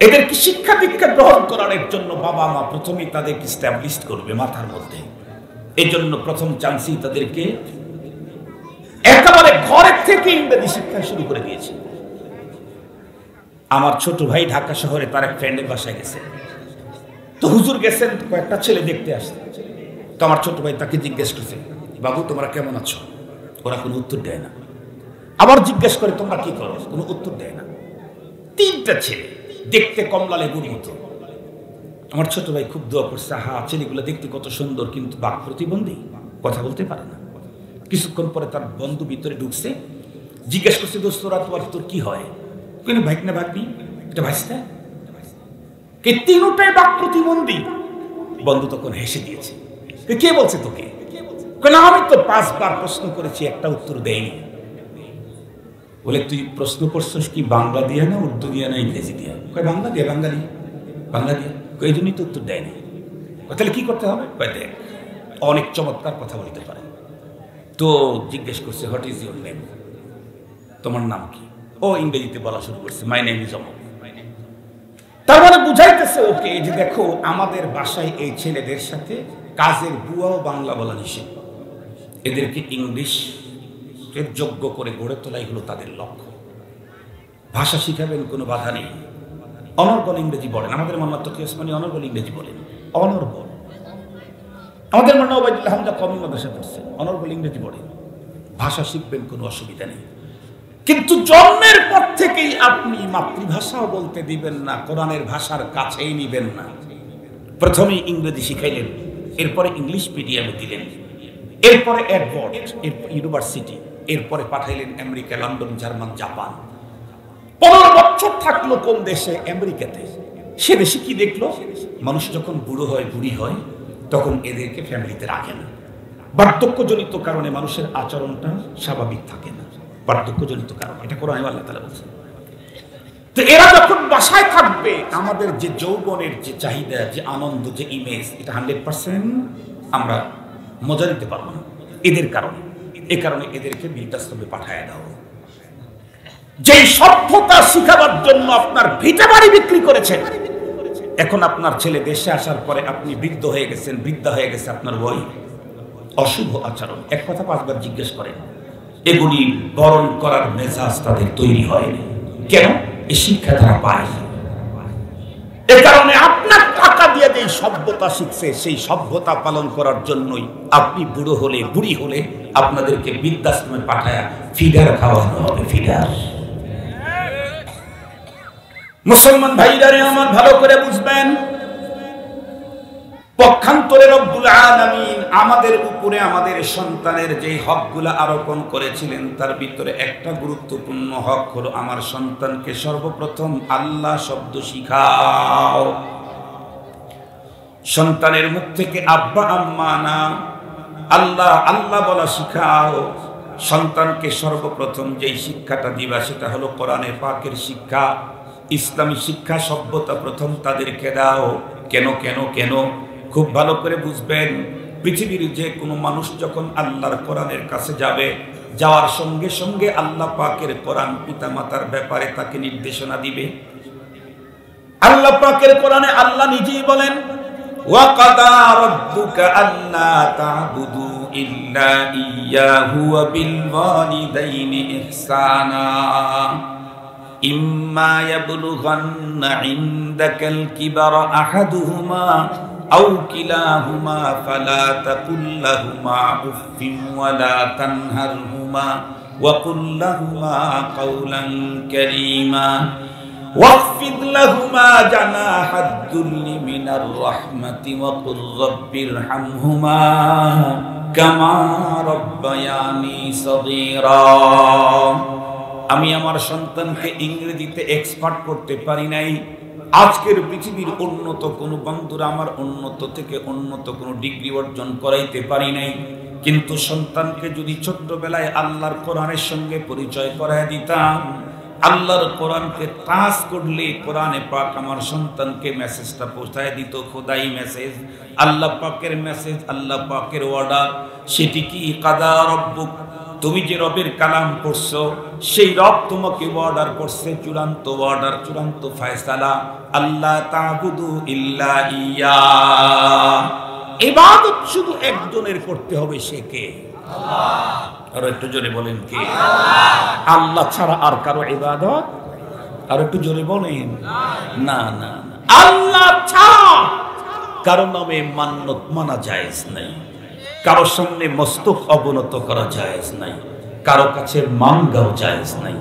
এদেরকে শিক্ষা দীক্ষা গ্রহণ করানোর জন্য বাবা মা প্রথমেই তাদেরকে স্ট্যাবলিশ করবে মাথার মধ্যে। এই জন্য প্রথম চান্সই তাদেরকে একেবারে ঘরের থেকে ইংরেজি শিক্ষা শুরু করে দিয়েছে। আমার ছোট ভাই ঢাকা শহরে তার এক ফ্রেন্ডের বাসায় গেছে, তো হুজুর গেছেন কয়েকটা ছেলে দেখতে আসছে। তো আমার ছোট ভাই তাকে জিজ্ঞেস করছে, বাবু তোমরা কেমন আছো? ওরা কোনো উত্তর দেয় না। আবার জিজ্ঞেস করে তোমরা কি করো? কোনো উত্তর দেয় না। তিনটা ছেলে দেখতে কমলা লেবুর মতো। আমার ছোট ভাই খুব দোয়া করছে, হা ছেলেগুলো দেখতে কত সুন্দর, কিন্তু বাক প্রতিবন্ধী, কথা বলতে পারে না। কিছুক্ষণ পরে তার বন্ধু ভিতরে ঢুকছে, জিজ্ঞেস করছে, দোস্তরা তোর কি হয়? কিন্তু ভাইক না ভাগ্নি, এটা ভাইসটা কে? তিনটাই বাক প্রতিবন্ধী। বন্ধু তখন হেসে দিয়েছে। কে বলছে তোকে? আমি তো 5 বার প্রশ্ন করেছি, একটা উত্তর দেয়নি। বলে তুই প্রশ্ন করছিস কি বাংলা দিয়ে না উর্দু দিয়ে না ইংরেজি দিয়ে? বাংলা দিয়ে। বাঙালি বাংলা দিয়ে। এই জন্যই তো উত্তর দেয়নি। তাহলে কি করতে হবে? দেখ অনেক চমৎকার কথা বলতে পারে। তো জিজ্ঞেস করছে, হোয়াট ইজ ইউর নেম? তোমার নাম কি? ও ইংরেজিতে বলা শুরু করছে, মাই নেম ইজ অমুক। তার মানে বুঝাইতেছে ওকে যে দেখো আমাদের বাসায় এই ছেলেদের সাথে কাজের বুয়াও বাংলা বলা নিষেধ। এদেরকে ইংলিশ এর যোগ্য করে গড়ে তোলাই হলো তাদের লক্ষ্য। ভাষা শিখাবেন, কোনো বাধা নেই। অনর্গল ইংরেজি বলেন। আমাদের মোহাম্মদ তকি ওসমানী অনর্গল ইংরেজি বলেন, অনর্গল। আমাদের মনে ওবায়দুল্লাহ হামজা কওমি মাদ্রাসা পড়ছে, অনর্গল ইংরেজি বলেন। ভাষা শিখবেন, কোনো অসুবিধা নেই। কিন্তু জন্মের পর থেকেই আপনি মাতৃভাষাও বলতে দিবেন না, কোরআনের ভাষার কাছেই নিবেন না। প্রথমেই ইংরেজি শিখাইলেন, এরপরে ইংলিশ মিডিয়ামে দিলেন, এরপরে এডওয়ার্ড ইউনিভার্সিটি, এরপরে পাঠাইলেন আমেরিকা, লন্ডন, জার্মান, জাপান। 15 বছর থাকলো কোন দেশে? আমেরিকাতে। সে দেশে কি দেখলো? মানুষ যখন বুড়ো হয়, বুড়ি হয়, তখন এদেরকে ফ্যামিলিতে রাখে না। বার্ধক্যজনিত কারণে মানুষের আচরণটা স্বাভাবিক থাকে না, বার্ধক্যজনিত কারণ। এটা কোরআনে আল্লাহ তাআলা বলেছেন। তো এরা যখন বাসায় থাকবে, আমাদের যে যৌবনের যে চাহিদা, যে আনন্দ, যে ইমেজ, এটা 100% আমরা মজা দিতে পারবো না এদের কারণে। এ কারণে এদেরকে বৃদ্ধাশ্রমে পাঠায় দাও। যেই সভ্যতা শিখাবার জন্য আপনার ভিটা বাড়ি বিক্রি করেছেন, এখন আপনার ছেলে দেশে আসার পরে আপনি বৃদ্ধ হয়ে গেছেন, বৃদ্ধা হয়ে গেছে আপনার বই। অশুভ আচরণ, এক কথা 5 বার জিজ্ঞেস করেন। এগুলি বরণ করার মেজাজ তাদের তৈরি হয়নি। কেন? এই শিক্ষা তারা পায়। এ কারণে আপনার টাকা দিয়ে যে সভ্যতা শিখছে, সেই সভ্যতা পালন করার জন্যই আপনি বুড়ো হলে, বুড়ি হলে আপনাদেরকে বৃদ্ধাশ্রমে পাঠায় ফিডার খাওয়ানো হবে। ফিডার। মুসলমান ভাইরারে আমার ভালো করে বুঝবেন, পক্ষান্তরে রব্বুল আলামিন আমাদের উপরে আমাদের সন্তানের যে হকগুলো আরোপণ করেছিলেন, তার ভিতরে একটা গুরুত্বপূর্ণ হক হলো আমার সন্তানকে সর্বপ্রথম আল্লাহ শব্দ শিখাও। সন্তানের মুখ থেকে আব্বা আম্মা না, আল্লাহ আল্লাহ বলা শিখাও। সন্তানকে সর্বপ্রথম যেই শিক্ষাটা দিবা সেটা হলো কোরআনে পাকের শিক্ষা, ইসলামী শিক্ষা, সভ্যতা প্রথম তাদেরকে দাও। কেন কেন কেন? খুব ভালো করে বুঝবেন। পৃথিবীর যে কোনো মানুষ যখন আল্লাহর কোরআনের কাছে যাবে, যাওয়ার সঙ্গে সঙ্গে আল্লাহ পাকের কোরআন পিতামাতার ব্যাপারে তাকে নির্দেশনা দিবে। আল্লাহ পাকের কোরআনে আল্লাহ নিজেই বলেন, ওয়া কাদা রাব্বুকা আল্লা তা'বুদু ইল্লা ইয়্যাহু ওয়া বিল ওয়ালিদাইনি ইহসানা ইম্মা ইয়াবলুগান্না ইনদাকাল কিবারা আহাদুহুমা আও কিলাহুমা ফালা তাকুল লাহুমা উফফিন ওয়া লা তানহারহুমা ওয়া কুল লাহুমা কাওলান কারীমা ওয়াখফিদ লাহুমা জানাহাদ দুল্লি মিনার রাহমাতি ওয়া কুর রাব্বিরহামহুমা কামা রাব্বায়ানি সাগীরা। আমি আমার সন্তানকে ইংরেজিতে এক্সপার্ট করতে পারি নাই। আজকের পৃথিবীর উন্নত কোনো বন্ধুরা আমার উন্নত থেকে উন্নত কোনো ডিগ্রি অর্জন করাইতে পারি নাই, কিন্তু সন্তানকে যদি ছোট্টবেলায় আল্লাহর কোরআনের সঙ্গে পরিচয় করায় দিতাম, আল্লাহর কোরআনকে টাচ করলে কোরআনে পাক আমার সন্তানকে মেসেজটা পৌঁছায় দিত। খোদাই মেসেজ, আল্লাহ পাকের মেসেজ, আল্লাহ পাকের অর্ডার। সেটি কি? কাদা রব্বুক তুমি যে রবের কালাম পড়ছো সেই রব তোমাকে অর্ডার করছে চূড়ান্ত অর্ডার, চূড়ান্ত ফয়সালা, আল্লাহ তা'বুদু ইল্লা ইয়া, ইবাদত শুধু একজনের করতে হবে, সে কে? আল্লাহ। আর একটু জোরে বলেন কে? আল্লাহ। আল্লাহ ছাড়া আর কারো ইবাদত, আর একটু জোরে বলেন, না না না, আল্লাহ ছাড়া কারো নামে মান্নত মানা জায়েজ নাই, কারো সামনে মস্তক অবনত করা জায়েজ নাই, কারো কাছে মান গাও জায়েজ নাই।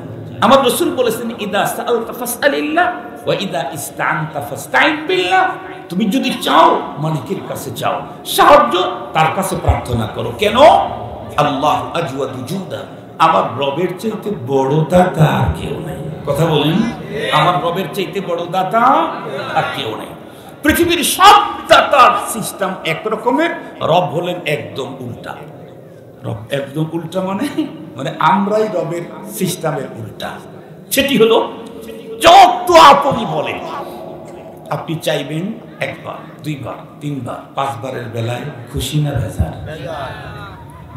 আমার রাসূল বলেছেন, ইদা সাআলতা ফাসআলিল্লাহ ওয়া ইদা ইসতাআনতা ফাসতাইন বিল্লাহ। তুমি যদি চাও মালিকের কাছে চাও, সাহায্য তার কাছে প্রার্থনা করো। কেন? আল্লাহ আজওয়াদু জুদা, আমার রবের চাইতে বড় দাতা আর কেউ নাই। কথা বলেন, আমার রবের চাইতে বড় দাতা আর কেউ নাই। পৃথিবীর সব দাতার সিস্টেম এক রকমের, রব হলেন একদম উল্টা। রব একদম উল্টা মানে আমরাই রবের সিস্টেমের উল্টা। সেটি হলো যত আপনি বলেন, আপনি চাইবেন একবার, দুইবার, তিনবার, পাঁচবারের বেলায় খুশি না বেজার?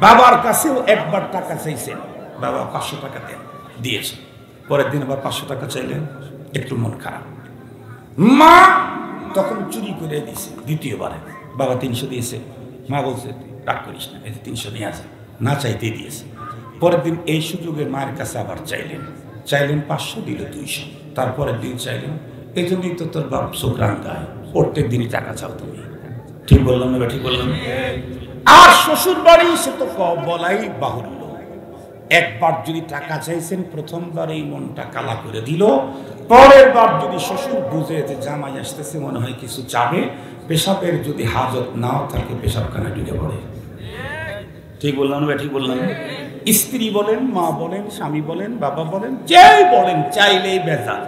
বাবার কাছেও একবার টাকা চাইছেন, বাবা 500 টাকা দেন, দিয়েছে। পরের দিন আবার 500 টাকা চাইলেন, একটু মন খারাপ। মা তখন চুরি করে দিয়েছে, দ্বিতীয়বারে বাবা 300 দিয়েছে, মা বলছে রাগ করিস না, এই 300 নিয়ে আসে, না চাইতে দিয়েছে। পরের দিন এই সুযোগে মায়ের কাছে আবার চাইলেন 500, দিল 200। তারপরের দিন চাইলেন, এই জন্যই তো তোর বাপ শুক্রান গায়, প্রত্যেক দিনই টাকা চাও তুমি। ঠিক বললাম না? ঠিক বললাম। আর শ্বশুর বাড়ি সে তো বলাই বাহুল্য, একবার যদি টাকা চাইছেন, প্রথমবার এই মনটা কালা করে দিল, পরের বার যদি শ্বশুর বুঝে যে জামাই আসতেছে, মনে হয় কিছু চাবে, পেশাবের যদি হাজত নাও থাকে, পেশাবখানা ঢুকে পড়ে। ঠিক বললাম না? ঠিক বললাম। স্ত্রী বলেন, মা বলেন, স্বামী বলেন, বাবা বলেন, যেই বলেন, চাইলেই বেজার।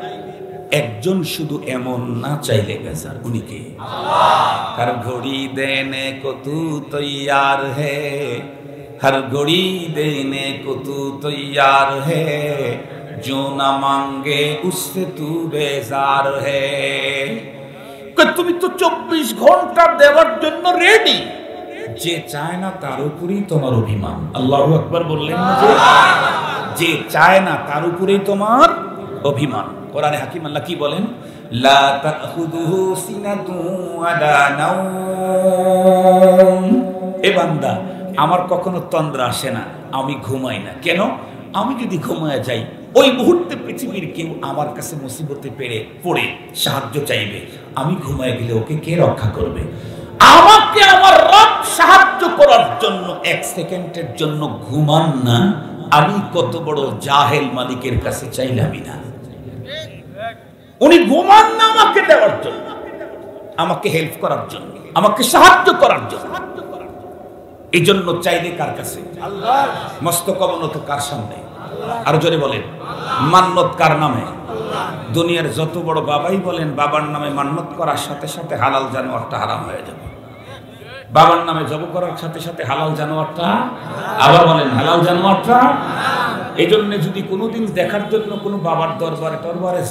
একজন শুধু এমন না, চাইলে বেজার, উনি কে? আল্লাহ। হর ঘড়ি দেনে কো তু তৈয়ার হে, हर घड़ी देने को तू तैयार है, जो ना मांगे उससे तू बेजार है। তুমি তো 24 ঘন্টা দেওয়ার জন্য রেডি, যে চায় না তার উপরেই তোমার অভিমান। আল্লাহু আকবার বললেন না? যে চায় না তার উপরেই তোমার অভিমান। কোরআনে হাকিম আল্লাহ কি বলেন? লা তাখুযুহু সিনাতু ওয়ালা নাওম। এ বান্দা, আমার কখনো তন্দ্রা আসে না, আমি ঘুমাই না। কেন? আমি যদি ঘুমায় যাই, ওই মুহূর্তে পৃথিবীর কেউ আমার কাছে মুসিবতে পড়ে সাহায্য চাইবে, আমি ঘুমায় গেলে ওকে কে রক্ষা করবে? আমাকে আমার রব সাহায্য করার জন্য 1 সেকেন্ডের জন্য ঘুমান না, আমি কত বড় জাহেল মালিকের কাছে চাইলামই না। উনি ঘুমান না আমাকে দেওয়ার জন্য, আমাকে হেল্প করার জন্য, আমাকে সাহায্য করার জন্য। এই জন্য চাইলে কার কাছে? আল্লাহ। মস্তক অবনত কার সামনে? আর জোরে বলেন, মান্নত কার নামে? দুনিয়ার যত বড় বাবাই বলেন, বাবার নামে মান্নত করার সাথে সাথে হালাল জানোয়ারটা হারাম হয়ে যাবে। বাবার নামে জব করার সাথে সাথে হালাল জানোয়ারটা, আবার বলেন হালাল জানোয়ারটা। এই জন্য যদি কোনোদিন দেখার জন্য কোনো বাবার দরবারে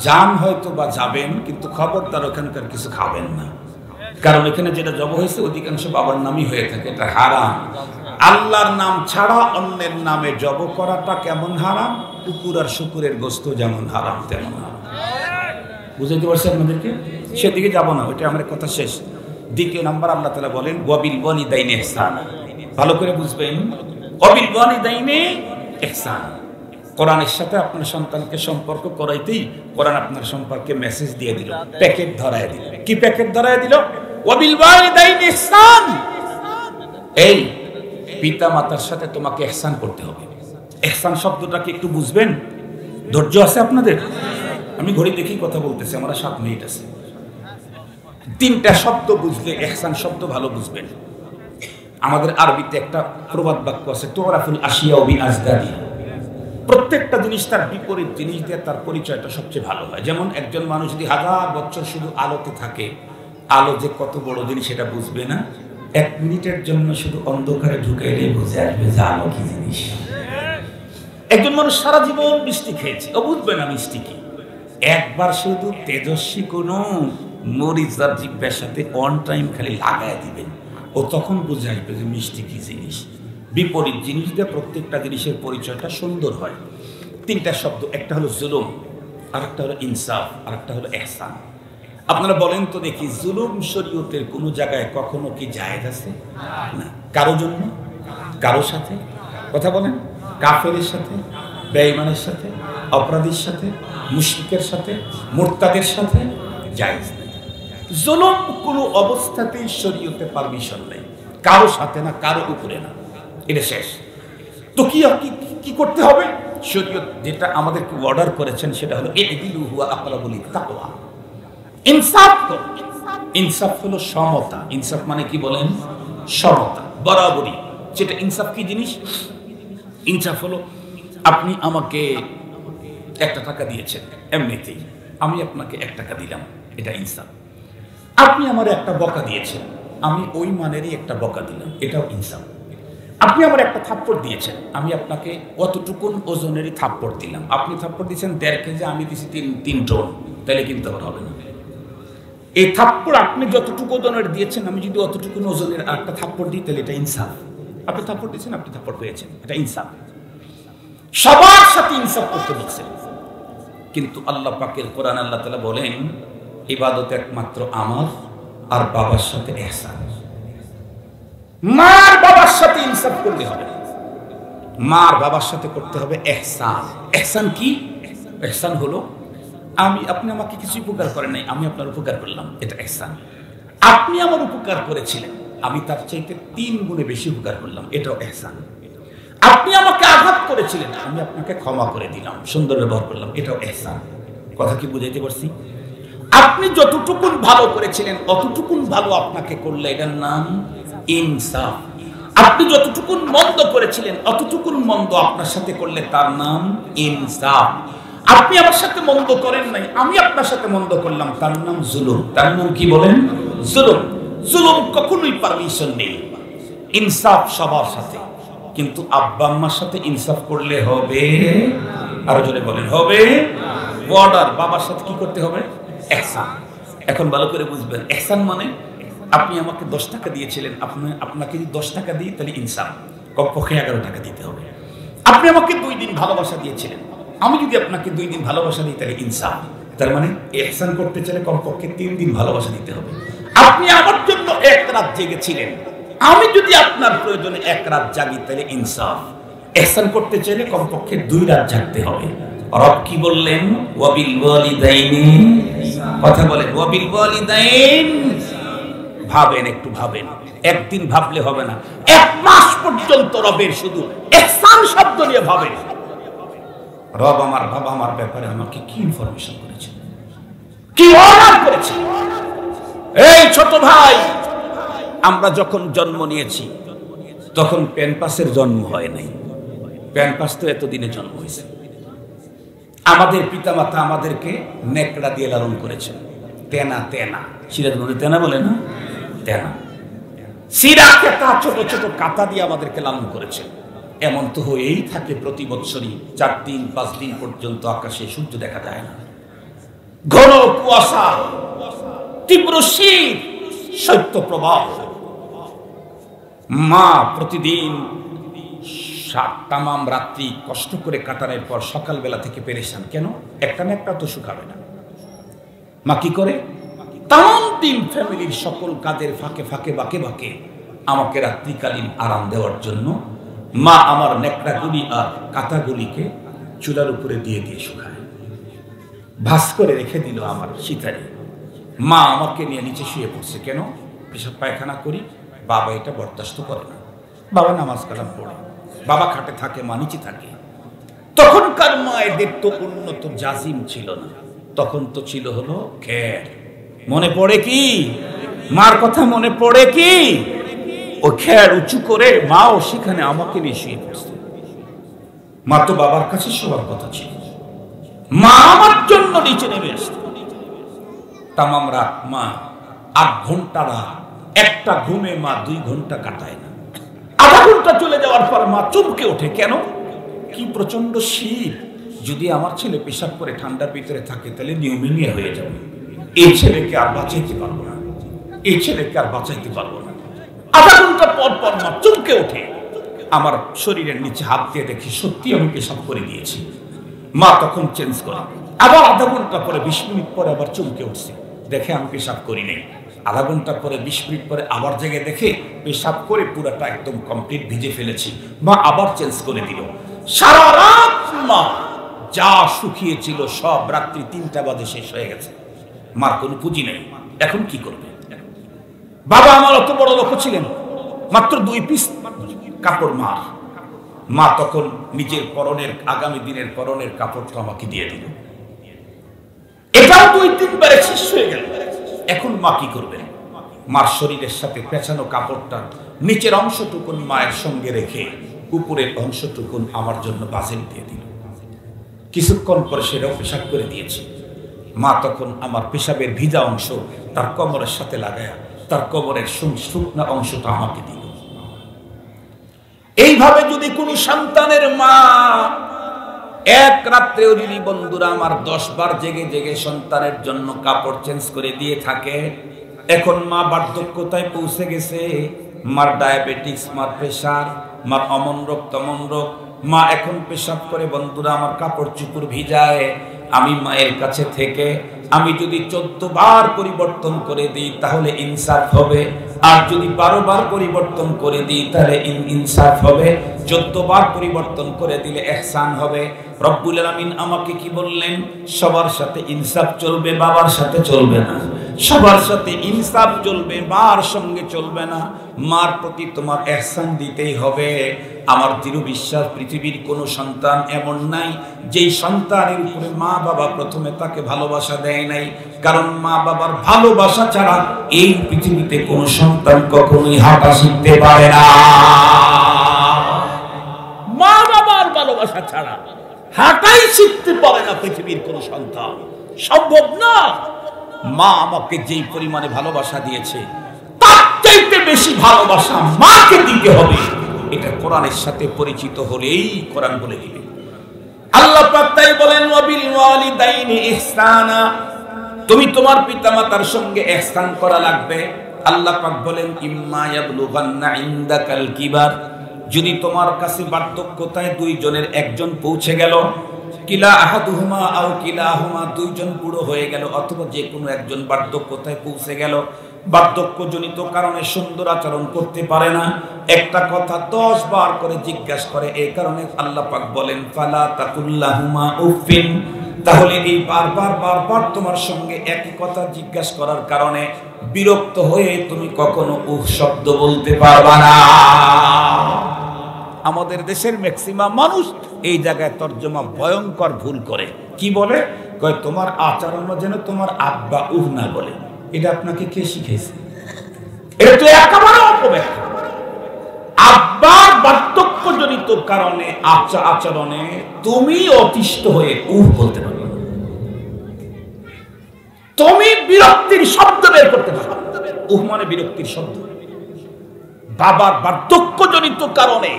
যান হয়তো বা যাবেন, কিন্তু খবরদার ওখানকার কিছু খাবেন না, কারণ এখানে যেটা জব হয়েছে অধিকাংশ বাবার নামই হয়ে থাকে, এটা হারাম। আল্লাহর নাম ছাড়া অন্যের নামে জব করাটা কেমন হারাম? কুকুর আর শুকুরের গোস্ত যেমন হারাম তেমন হারাম। বুঝাইতে পারছি আপনাদেরকে? সেদিকে যাব না, ওইটা আমার কথা শেষ। দ্বিতীয় নাম্বার, আল্লাহ তাআলা বলেন ওয়াবিল ওয়ালিদাইনি ইহসানা। ভালো করে বুঝবেন, ওয়াবিল ওয়ালিদাইনি ইহসানা। কোরআনের সাথে আপনার সন্তানকে সম্পর্ক করাইতেই কোরআন আপনার সম্পর্কে মেসেজ দিয়ে দিল, প্যাকেট ধরায় দিল। কি প্যাকেট ধরায় দিল? ওয়াবিল ওয়ালিদাইনি ইহসান। এই পিতা মাতার সাথে তোমাকে ইহসান করতে হবে। ইহসান শব্দটাকে একটু বুঝবেন? ধৈর্য আছে আপনাদের? আমি ঘড়ি দেখি কথা বলতেছি, আমরা 7 মিনিট আছে। 3টা শব্দ বুঝলে ইহসান শব্দ ভালো বুঝবেন। আমাদের আরবিতে একটা প্রবাদ বাক্য আছে, তুরাফুল আশিয়া বি আজদাদিহা। প্রত্যেকটা জিনিস তার বিপরীত জিনিস দিয়ে তার পরিচয়টা সবচেয়ে ভালো হয়। যেমন একজন মানুষ যদি 1000 বছর শুধু আলোতে থাকে, আলো যে কত বড় জিনিস সেটা বুঝবে না। 1 মিনিটের জন্য শুধু অন্ধকারে ঢুকাইলেই বুঝে আসবে যে আলো কি জিনিস। একজন মানুষ সারা জীবন মিষ্টি খেয়েছে, ও বুঝবে না মিষ্টি কি। একবার শুধু তেজস্বী কোনো মরিচ আর জিব্বার সাথে অন টাইম খালি লাগায় দিবেন, ও তখন বুঝে আসবে যে মিষ্টি কি জিনিস। বিপরীত জিনিস দিয়ে প্রত্যেকটা জিনিসের পরিচয়টা সুন্দর হয়। তিনটা শব্দ, একটা হলো জুলুম, আরেকটা হলো ইনসাফ, আরেকটা হলো ইহসান। আপনারা বলেন তো দেখি, জুলুম শরীয়তের কোনো জায়গায় কখনো কি জায়েজ আছে? না। কারো জন্য, কারো সাথে, কথা বলেন, কাফেরের সাথে, বেঈমানের সাথে, অপরাধীর সাথে, মুশরিকের সাথে, মুরতাদের সাথে জায়েজ নেই। জুলুম কোনো অবস্থাতেই শরীয়তে পারমিশন নেই, কারো সাথে না, কারো উপরে না, এটা শেষ। তো কি করতে হবে? শরীয়ত যেটা আমাদেরকে অর্ডার করেছেন সেটা হলো ইদিলু হুয়া আকরাবু লিত-তাকওয়া, ইনসাফ করো। ইনসাফ হলো সমতা। ইনসাফ মানে কি বলেন? সমতা, বরাবরই। সেটা ইনসাফ কি জিনিস? ইনসাফ হলো আপনি আমাকে 1 টাকা দিয়েছেন এমনিতেই, আমি আপনাকে 1 টাকা দিলাম, এটা ইনসাফ। আপনি আমার একটা বকা দিয়েছেন, আমি ওই মানেরই একটা বকা দিলাম, এটাও ইনসাফ। আপনি আমার একটা থাপ্পড় দিয়েছেন, আমি আপনাকে অতটুকুন ওজনেরই থাপ্পড় দিলাম। আপনি থাপ্পড় দিয়েছেন 1.5 কেজি, আমি দিয়েছি 3 টন, তাহলে কিন্তু হবে না। এই থাপ্পড় আপনি যতটুকু ওজনের দিয়েছেন, আমি যদি অতটুকুন ওজনের একটা থাপ্পড় দিই, তাহলে এটা ইনসাফ। আপনি থাপ্পড় দিয়েছেন, আপনি থাপ্পড় পেয়েছেন, এটা ইনসাফ। সবার সাথে ইনসাফ করতে বলছেন। কিন্তু আল্লাহ পাকের কোরআন আল্লাহ তাআলা বলেন, ইবাদত একমাত্র আমার আর বাবার সাথে ইহসান। মার বাবার সাথে ইনসাফ করতে হবে, মার বাবার সাথে করতে হবে ইহসান। ইহসান কি? ইহসান হলো আপনি আমাকে কিছু উপকার করেন নাই, আমি আপনার উপকার করলাম, এটা ইহসান। আপনি আমার উপকার করেছিলেন, আমি তার চাইতে 3 গুণে বেশি উপকার করলাম, এটাও ইহসান। আপনি আমাকে আঘাত করেছিলেন, আমি আপনাকে ক্ষমা করে দিলাম, সুন্দর ব্যবহার করলাম, এটাও ইহসান। কথা কি বুঝাইতে পারছি? আপনি যতটুকুন ভালো করেছিলেন অতটুকুন ভালো আপনাকে করলে, এটার নাম ইনসাফ। আপনি যতটুকুন মন্দ করেছিলেন অতটুকুন মন্দ আপনার সাথে করলে, তার নাম ইনসাফ। আপনি আমার সাথে মন্দ করেন নাই, আমি আপনার সাথে মন্দ করলাম, তার নাম জুলুম। তার নাম কি বলেন? জুলুম। জুলুম কখনোই পারমিশন নেই। ইনসাফ সবার সাথে, কিন্তু আব্বা আম্মার সাথে ইনসাফ করলে হবে। আরো জোরে বলেন, হবে। বর্ডার বাবার সাথে কি করতে হবে? ইহসান। এখন ভালো করে বুঝবেন, ইহসান মানে আপনি আমাকে 10 টাকা দিয়েছিলেন, আপনাকে যদি 10 টাকা দিই তাহলে ইনসাফ, কমপক্ষে 11 টাকা দিতে হবে। আপনি আমাকে 2 দিন ভালোবাসা দিয়েছিলেন, আমি যদি আপনাকে 2 দিন ভালোবাসা দিই তাহলে ইনসাফ। তার মানে ইহসান করতে চাইলে কমপক্ষে 3 দিন ভালোবাসা দিতে হবে। আপনি আমার জন্য 1 রাত জেগেছিলেন, আমি যদি আপনার প্রয়োজনে 1 রাত জাগি তাহলে ইনসাফ। ইহসান করতে চাইলে কমপক্ষে 2 রাত জাগতে হবে। রব কি বললেন? ওয়াবিল ওয়ালিদাইনি, কথা বলেন, ওয়াবিল ওয়ালিদাইন। ভাবেন, একটু ভাবেন, একদিন ভাবলে হবে না, 1 মাস পর্যন্ত রবের শুধু ইহসান শব্দ নিয়ে ভাবেন। রব আমার, বাবা আমার ব্যাপারে আমাকে কি ইনফরমেশন করেছে, কি অর্ডার করেছে। এই ছোট ভাই, আমরা যখন জন্ম নিয়েছি তখন প্যাম্পাসের জন্ম হয় নাই, প্যাম্পাস তো এতদিনে জন্ম হয়েছে। আমাদের পিতামাতা আমাদেরকে নেকড়া দিয়ে লালন করেছেন, তেনা তেনা, সিরাজগঞ্জে তেনা বলে না, তেনা সিরা কেতা, ছোট ছোট কাতা দিয়ে আমাদেরকে লালন করেছেন। এমন তো হয়েই থাকে প্রতি বছরই 4 দিন 5 দিন পর্যন্ত আকাশে সূর্য দেখা যায় না, ঘন কুয়াশা, তীব্র শীত, শৈত্য প্রবাহ। মা প্রতিদিন তামাম রাত্রি কষ্ট করে কাটানোর পর সকালবেলা থেকে পেরেশান, কেন? একটা না একটা তো শুকাবে না। মা কি করে? তামাম দিন ফ্যামিলির সকল কাজের ফাঁকে ফাঁকে বাঁকে বাঁকে আমাকে রাত্রিকালীন আরাম দেওয়ার জন্য মা আমার নেকড়াগুলি আর কাঁটাগুলিকে চুলার উপরে দিয়ে দিয়ে শুকায়, ভাস করে রেখে দিল আমার সিতারে। মা আমাকে নিয়ে নিচে শুয়ে পড়ছে, কেন? পেশাব পায়খানা করি। বাবা এটা বরদাস্ত করে না, বাবা নামাজ কালাম পড়ে, বাবা খাটে থাকে, মা নিচে থাকে। তখনকার মায়েদের তো উন্নত জাজিম ছিল না, তখন তো ছিল হলো খ্যার। মনে পড়ে কি মার কথা? মনে পড়ে কি? ও খ্যার উঁচু করে মাও সেখানে আমাকে নিয়ে শুয়ে পড়ছে। মা তো বাবার কাছে শোয়ার কথা ছিল, মা আমার জন্য নিচে নেমে আসত। তামাম রাত মা 8 ঘন্টা রাত, একটা ঘুমে মা 2 ঘন্টা কাটায় না। আধা ঘন্টা চলে যাওয়ার পর মা চমকে ওঠে, কেন? কি প্রচন্ড শীত, যদি আমার ছেলে পেশাব করে ঠান্ডার ভিতরে থাকে তাহলে নিউমোনিয়া হয়ে যাবে, এই ছেলেকে আর বাঁচাইতে পারবো না, এই ছেলেকে আর বাঁচাইতে পারবো না। আধা ঘন্টা পর পর মা চমকে ওঠে, আমার শরীরের নিচে হাত দিয়ে দেখি সত্যি আমি পেশাব করে দিয়েছি। মা তখন চেঞ্জ করে, আবার আধা ঘন্টা পরে 20 মিনিট পরে আবার চমকে উঠছে, দেখে আমি পেশাব করি নাই। আধা ঘন্টা পরে 20 মিনিট পরে আবার জেগে দেখে পেশাব করে পুরাটা একদম কমপ্লিট ভিজে ফেলেছি। মা আবার চেঞ্জ করে দিল। সারা রাত মা যা শুকিয়েছিল সব রাত্রি 3টা বাজে শেষ হয়ে গেছে। মার কোনো পুঁজি নেই, এখন কি করবে? বাবা আমার অত বড় লক্ষ্য ছিলেন, মাত্র 2 পিস কাপড় মার। মা তখন নিজের পরনের, আগামী দিনের পরনের কাপড়টা আমাকে দিয়ে দিল। এটাও 2-3 বারে শেষ হয়ে গেল। এখন মা কি করবে? মার শরীরের সাথে পেঁচানো কাপড়টা নিচের অংশটুকুন মায়ের সঙ্গে রেখে উপরের অংশটুকুন আমার জন্য বাজেট দিয়ে দিল। কিছুক্ষণ পরে সেটাও পেশাব করে দিয়েছে। মা তখন আমার পেশাবের ভিজা অংশ তার কোমরের সাথে লাগায়া তার কোমরের শুকনা অংশটা আমাকে দিল। এইভাবে যদি কোনো সন্তানের মা এক রাত্রেও যদি বন্ধুরা আমার 10 বার জেগে জেগে সন্তানের জন্য কাপড় চেঞ্জ করে দিয়ে থাকে, এখন মা বার্ধক্যতায় পৌঁছে গেছে, মার ডায়াবেটিক্স, মার প্রেশার, মার অমন রোগ তমন রোগ, মা এখন পেশাব করে বন্ধুরা আমার কাপড় চুপড় ভিজায়। আমি মায়ের কাছে থেকে আমি যদি 14 বার পরিবর্তন করে দিই তাহলে ইনসাফ হবে, আর যদি 12 বার পরিবর্তন করে দিই তাহলে ইনসাফ হবে, 14 বার পরিবর্তন করে দিলে ইহসান হবে। রব্বুল আলামিন আমাকে কি বললেন? সবার সাথে ইনসাফ চলবে, বাবার সাথে চলবে না। সবার সাথে ইনসাফ চলবে, মার সঙ্গে চলবে না। মার প্রতি তোমার ইহসান দিতেই হবে। আমার দৃঢ় বিশ্বাস পৃথিবীর কোনো সন্তান এমন নাই যেই সন্তানের উপরে মা বাবা প্রথমে তাকে ভালোবাসা দেয় নাই, কারণ মা বাবার ভালোবাসা ছাড়া এই পৃথিবীতে কোনো সন্তান কখনোই হাঁটা শিখতে পারে না। মা বাবার ভালোবাসা ছাড়া হাঁটাই শিখতে পারে না পৃথিবীর কোনো সন্তান, সম্ভব না। মা আমাকে যেই পরিমাণে ভালোবাসা দিয়েছে তার চাইতে বেশি ভালোবাসা মাকে দিতে হবে। এটা কোরআনের সাথে পরিচিত হলেই কোরআন বলে দিবে। আল্লাহ পাক তাই বলেন ওয়াবিল ওয়ালিদাইনি ইহসানা, তুমি তোমার পিতামাতার সঙ্গে ইহসান করা লাগবে। আল্লাহ পাক বলেন ইম্মা ইয়াবলুগান্না ইনদাকাল কিবার, যদি তোমার কাছে বার্ধক্যতায় 2 জনের একজন পৌঁছে গেল, কিলা আহাদুহুমা আও কিলাহুমা, 2 জন বুড়ো হয়ে গেল অথবা যে কোনো একজন বার্ধক্যতায় পৌঁছে গেল, বার্ধক্যজনিত কারণে সুন্দর আচরণ করতে পারে না, একটা কথা 10 বার করে জিজ্ঞাসা করে, এই কারণে আল্লাহ পাক বলেন ফালা তাকুল্লাহুমা উফিন, তাহলে এই বারবার তোমার সঙ্গে একই কথা জিজ্ঞাসা করার কারণে বিরক্ত হয়ে তুমি কখনো উফ শব্দ বলতে পারবা না। আমাদের দেশের ম্যাক্সিমাম মানুষ এই জায়গায় তর্জমা ভয়ঙ্কর ভুল করে। কি বলে? কয় তোমার আচরণ যেন তোমার আব্বা উহ না বলে। এটা আপনাকে কে শিখেছে? এটা তো একেবারে অপব্যাখ্যা। আব্বার বার্ধক্যজনিত কারণে আচরণে তুমি অতিষ্ঠ হয়ে উহ বলতে পারবে, তুমি বিরক্তির শব্দ বের করতে পারবে। উহ মানে বিরক্তির শব্দ। বাবার বার্ধক্যজনিত কারণে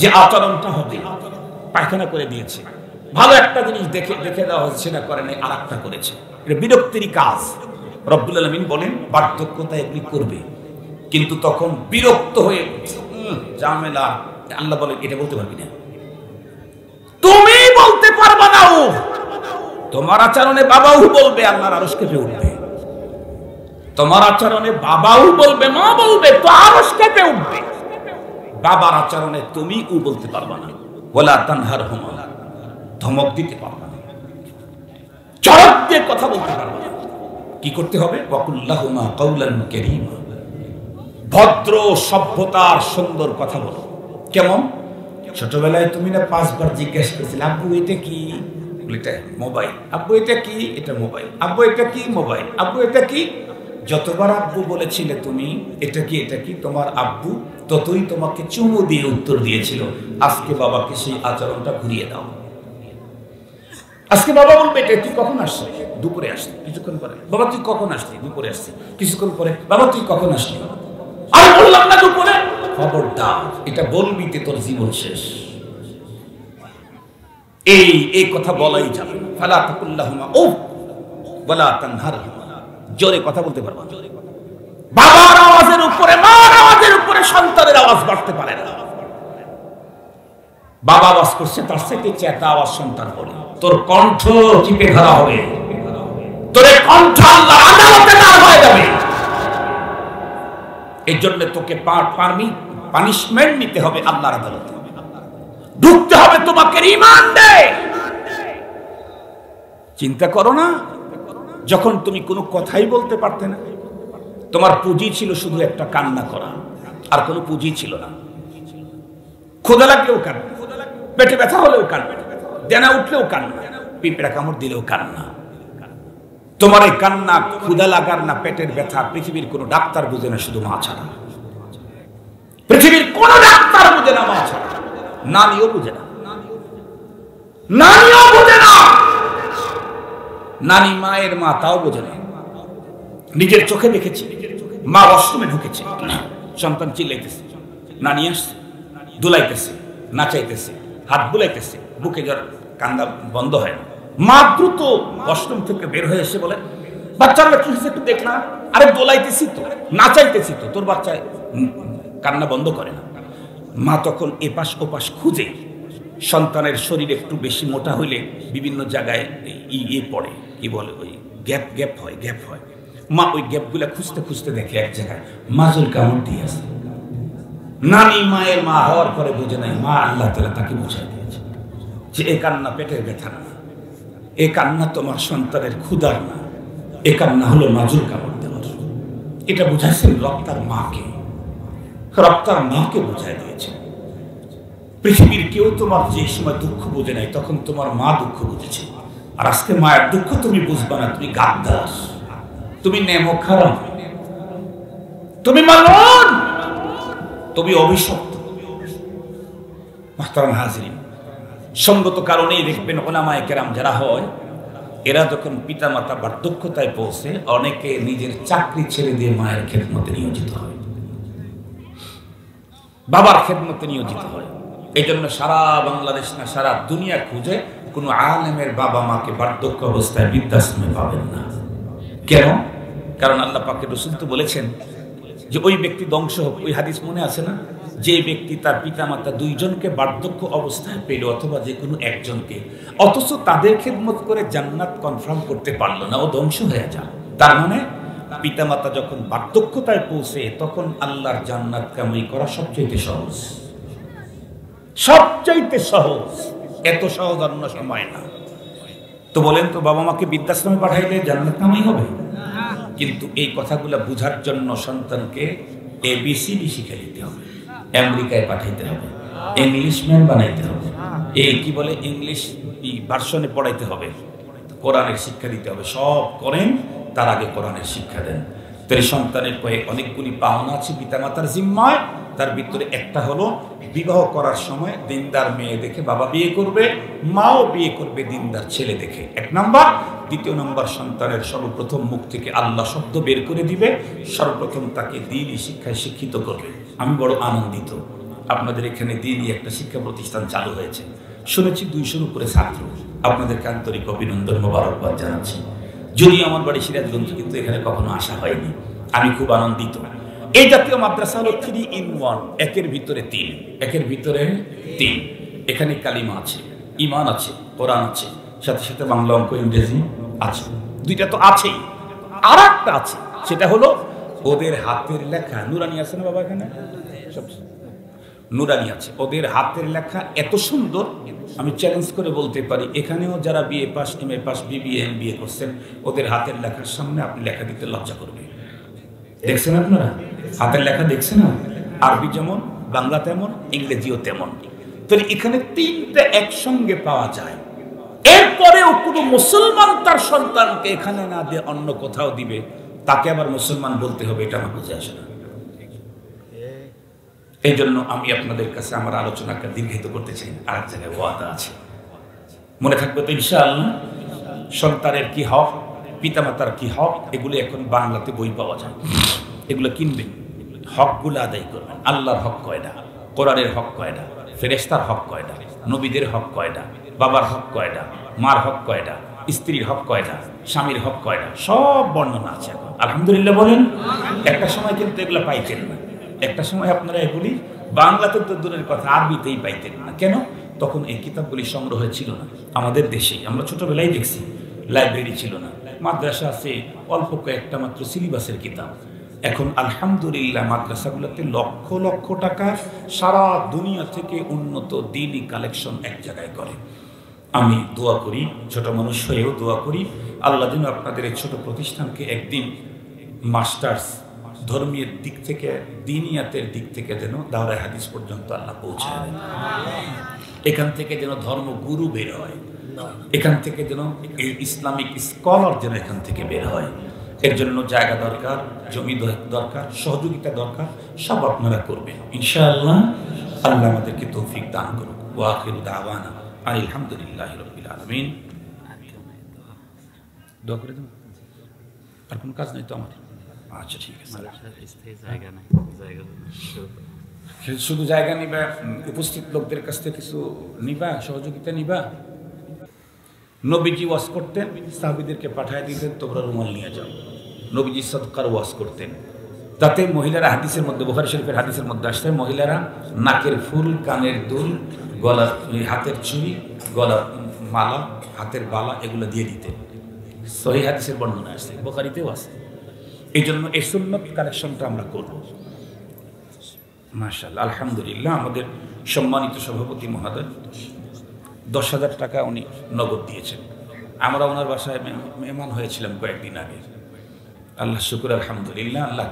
যে আচরণটা হবে, পায়খানা করে দিয়েছে, ভালো একটা জিনিস দেখে দেওয়া হচ্ছে, সেটা করে নাই, আর একটা করেছে, এটা বিরক্তির কাজ। রব্বুল আলামিন বলেন বার্ধক্যতা এগুলি করবে, কিন্তু তখন বিরক্ত হয়ে ঝামেলা, আল্লাহ বলেন এটা বলতে পারবি না, তুমি বলতে পারবা না। ও তোমার আচরণে বাবাও বলবে, আল্লাহর আরশ কেঁপে উঠবে। তোমার আচরণে বাবাও বলবে, মা বলবে, তো আরশ কেঁপে উঠবে। বাবার আচরণে তুমি ও বলতে পারবা না, ওয়ালা তানহারহুমা, ধমক দিতে পারবা না, চড়ক দিয়ে কথা বলতে পারবা না। কি করতে হবে? ওয়াকুল্লাহুমা কাওলান কারীমা, ভদ্র সভ্যতার সুন্দর কথা বলো। কেমন? ছোটবেলায় তুমি না 5 বার জিজ্ঞাসা করেছিলে আব্বু এটা কি? এটা মোবাইল। আব্বু এটা কি? এটা মোবাইল। আব্বু এটা কি? মোবাইল। আব্বু এটা কি? যতবার আব্বু বলেছিলে তুমি এটা কি এটা কি, তোমার আব্বু ততই তোমাকে চুমু দিয়ে উত্তর দিয়েছিল। আজকে বাবাকে সেই আচরণটা ঘুরিয়ে দাও। আজকে বাবা বলবে এটা তুই কখন আসছিস? দুপুরে আসলি। কিছুক্ষণ পরে বাবা তুই কখন আসলি? দুপুরে আসছি। কিছুক্ষণ পরে বাবা তুই কখন আসলি? আর বললাম না দুপুরে। খবরদার, এটা বলবি তে তোর জীবন শেষ। এই কথা বলাই যাবে না। ফালা তাকুল্লাহুমা উফ ওয়ালা তানহারহুমা, জোরে কথা বলতে পারবা না। বাবার আওয়াজের উপরে, মার আওয়াজের উপরে সন্তানের আওয়াজ বাড়তে পারে না। বাবা আওয়াজ করছে, তার থেকে চেতা আওয়াজ সন্তান বলে, তোর কণ্ঠ চিপে ধরা হবে, তোর কণ্ঠ আল্লাহর আদালতে দাঁড় হয়ে যাবে। এই জন্য তোকে পানিশমেন্ট নিতে হবে আল্লাহর আদালতে, ঢুকতে হবে তোমাকে রিমান্ডে। চিন্তা করো না, যখন তুমি কোনো কথাই বলতে পারতে না, তোমার পুঁজি ছিল শুধু একটা কান্না করা, আর কোনো পুঁজি ছিল না। ক্ষুধা লাগলেও কান্না, পেটে ব্যথা হলেও কান্না, দেনা উঠলেও কান্না, পিঁপড়া কামড় দিলেও কান্না। তোমার এই কান্না, ক্ষুধা লাগার না পেটের ব্যথা, পৃথিবীর কোনো ডাক্তার বুঝে না, শুধু মা ছাড়া। পৃথিবীর কোন ডাক্তার বুঝে না, মা ছাড়া। নানিও বুঝে না, নানিও বুঝে না। নানি মায়ের মা, তাও বোঝে না। নিজের চোখে দেখেছি, মা ওয়াশরুমে ঢুকেছে, সন্তান চিল্লাইতেছে, নানি আসছে, দুলাইতেছে, নাচাইতেছে, হাত বুলাইতেছে, বুকে জ্বর, কান্দা বন্ধ হয় না। মা দ্রুত ওয়াশরুম থেকে বের হয়ে এসে বলে, বাচ্চারা কি হয়েছে একটু দেখলাম। আরে দোলাইতেছি তো, নাচাইতেছি তো, তোর বাচ্চা কান্না বন্ধ করে না। মা তখন এপাশ ওপাশ খুঁজে, সন্তানের শরীর একটু বেশি মোটা হইলে বিভিন্ন জায়গায় পড়ে, কি বলে, ওই গ্যাপ হয়। মা ওই গ্যাপগুলা খুঁজতে খুঁজতে দেখে এক জায়গায় মাজুল কামড় দিয়ে আছে। নানি মায়ের মা হওয়ার পরে বুঝে নাই, মা আল্লাহ তাআলা তাকে বুঝাই দিয়েছে যে এ কান্না পেটের ব্যথা না, এ কান্না তোমার সন্তানের ক্ষুধার না, এ কান্না হলো মাজুল কামড় দেওয়ার। এটা বুঝাইছেন রক্তার মাকে বুঝাই দিয়েছে। পৃথিবীর কেউ তোমার যে সময় দুঃখ বুঝে নাই, তখন তোমার মা দুঃখ বুঝেছে। আর আজকে মায়ের দুঃখ তুমি বুঝবা না, তুমি গাদ্দার, তুমি নেমক হারাম, তুমি মালুন, তুমি অভিশপ্ত। মুহতারাম হাজিরিন, সঙ্গত কারণেই দেখবেন উলামায়ে কেরাম যারা হয়, এরা যখন পিতা মাতা বার্ধক্যতায় পৌঁছে, অনেকে নিজের চাকরি ছেড়ে দিয়ে মায়ের খেদমতে নিয়োজিত হয়, বাবার খেদমতে নিয়োজিত হয়। এই জন্য সারা বাংলাদেশ না, সারা দুনিয়া খুঁজে কোনো আলেমের বাবা মাকে বার্ধক্য অবস্থায় বৃদ্ধাশ্রমে পাবেন না। কেন? কারণ আল্লাহ পাকের রাসূল তো বলেছেন যে ওই ব্যক্তি ধ্বংস হোক। ওই হাদিস মনে আছে না, যে ব্যক্তি তার পিতা মাতা দুইজনকে বার্ধক্য অবস্থায় পেল, অথবা যে কোনো একজনকে, অথচ তাদের খেদমত করে জান্নাত কনফার্ম করতে পারলো না, ও ধ্বংস হয়ে যায়। তার মানে পিতা মাতা যখন বার্ধক্যতায় পৌঁছে, তখন আল্লাহর জান্নাত কামাই করা সবচাইতে সহজ, সবচাইতে সহজ। এত সহজ অন্য সময় না। তো বলেন তো, বাবা মাকে বৃদ্ধাশ্রমে পাঠাইলে জান্নাত কামাই হবে? কিন্তু এই কথাগুলো বুঝার জন্য সন্তানকে ABCD শিখে দিতে হবে, আমেরিকায় পাঠাইতে হবে, ইংলিশম্যান বানাইতে হবে, এই কি বলে ইংলিশ ভার্সনে পড়াইতে হবে, কোরআনের শিক্ষা দিতে হবে। সব করেন, তার আগে কোরআনের শিক্ষা দেন। তাই সন্তানের কয়েক অনেকগুলি পাওনা আছে পিতামাতার জিম্মায়। তার ভিতরে একটা হলো, বিবাহ করার সময় দিনদার মেয়ে দেখে বাবা বিয়ে করবে, মাও বিয়ে করবে দিনদার ছেলে দেখে, 1 নম্বর। 2 নম্বর, সন্তানের সর্বপ্রথম মুখ থেকে আল্লাহ শব্দ বের করে দিবে, সর্বপ্রথম তাকে দ্বীনি শিক্ষায় শিক্ষিত করবে। আমি বড় আনন্দিত, আপনাদের এখানে দ্বীনি একটা শিক্ষা প্রতিষ্ঠান চালু হয়েছে। শুনেছি 200-র উপরে ছাত্র। আপনাদেরকে আন্তরিক অভিনন্দন, মোবারকবাদ জানাচ্ছি। যদিও আমার বাড়ি সিরাজগঞ্জ, কিন্তু এখানে কখনো আসা হয়নি। আমি খুব আনন্দিত। এই জাতীয় মাদ্রাসা হলো 3 in 1, একের ভিতরে 3, একের ভিতরে 3। এখানে কালিমা আছে, ঈমান আছে, কোরআন আছে, সাথে সাথে বাংলা, অঙ্ক, ইংরেজি আছে। 2টা তো আছেই, আর একটা আছে, সেটা হলো ওদের হাতের লেখা। নুরানি আছে না বাবা? এখানে সব নুরানি আছে। ওদের হাতের লেখা এত সুন্দর, আমি চ্যালেঞ্জ করে বলতে পারি, এখানেও যারা BA pass, MA pass, BBA MBA করছেন, ওদের হাতের লেখার সামনে আপনি লেখা দিতে লজ্জা করবে। দেখছেন আপনারা হাতের লেখা? দেখছেন না? আরবি যেমন, বাংলা তেমন, ইংরেজিও তেমন। তাহলে এখানে 3টা একসঙ্গে পাওয়া যায়। এরপরেও কোনো মুসলমান তার সন্তানকে এখানে না দিয়ে অন্য কোথাও দিবে, তাকে আবার মুসলমান বলতে হবে, এটা আমার বুঝে আসে না। এই জন্য আমি আপনাদের কাছে আমার আলোচনাকে দীর্ঘায়িত করতে চাই। আর এক জায়গায় ওয়াদা আছে, মনে থাকবে তো ইনশাআল্লাহ। সন্তানের কি হক, পিতামাতার কি হক, এগুলো এখন বাংলাতে বই পাওয়া যায়, এগুলো কিনবেন, হকগুলো আদায় করবেন। আল্লাহর হক কয়টা, কোরআনের হক কয়টা, ফেরেশতার হক কয়টা, নবীদের হক কয়টা, বাবার হক কয়টা, মার হক কয়টা, স্ত্রীর হক কয়টা, স্বামীর হক কয়টা, সব বর্ণনা আছে এখন। আলহামদুলিল্লাহ বলেন। একটা সময় কিন্তু এগুলো পাইতেন না। একটা সময় আপনারা এগুলি বাংলাতে তো দূরের কথা, আরবিতেই পাইতেন না। কেন? তখন এই কিতাবগুলি সংগ্রহে ছিল না আমাদের দেশেই। আমরা ছোটবেলায় দেখছি লাইব্রেরি ছিল না, মাদ্রাসা আছে অল্প কয়েকটা মাত্র সিলেবাসের কিতাব। এখন আলহামদুলিল্লাহ মাদ্রাসাগুলোতে লক্ষ লক্ষ টাকা সারা দুনিয়া থেকে উন্নত দিনই কালেকশন এক জায়গায় করে। আমি দোয়া করি, ছোট মানুষ হয়েও দোয়া করি, আল্লাহ যেন আপনাদের এই ছোট প্রতিষ্ঠানকে একদিন মাস্টার্স ধর্মীয় দিক থেকে, দিনিয়াতের দিক থেকে যেন দাওরায়ে হাদিস পর্যন্ত আল্লাহ পৌঁছায় দেন। এখান থেকে যেন ধর্মগুরু বের হয়, এখান থেকে যেন ইসলামিক স্কলার যেন এখান থেকে বের হয়। এর জন্য জায়গা দরকার, জমি দরকার, সহযোগিতা দরকার, সব আপনারা করবেন ইনশাআল্লাহ। আল্লাহ আমাদেরকে তৌফিক দান করুন। ওয়া আখিরু দাওয়ানা আলহামদুলিল্লাহি রাব্বিল আলামিন। দোয়া করে দেন। আর কোনো কাজ নেই তো আমার? আচ্ছা ঠিক আছে। শুধু জায়গা নিবা, উপস্থিত লোকদের কাছ থেকে কিছু নিবা, সহযোগিতা নিবা। নবীজি ওয়াজ করতেন, সাহাবীদেরকে পাঠিয়ে দিতেন তোমরা রুমাল নিয়ে যাও। নবীজি সদকার ওয়াজ করতেন, তাতে মহিলারা হাদিসের মধ্যে, বুখারী শরীফের হাদিসের মধ্যে আসছে মহিলারা নাকের ফুল, কানের দুল, গলার হাতের চুড়ি, গলার মালা, হাতের বালা এগুলো দিয়ে দিতেন। সহিহ হাদিসের বর্ণনা আসছে, বুখারীতেও আছে। এই জন্য এই সুন্নত কালেকশনটা আমরা করব মাশাআল্লাহ। আলহামদুলিল্লাহ আমাদের সম্মানিত সভাপতি মহোদয় 10,000 টাকা উনি নগদ দিয়েছেন। আমরা ওনার বাসায় মেহমান হয়েছিলাম কয়েকদিন আগে। আল্লাহ শুকর, আলহামদুলিল্লাহ। আল্লাহ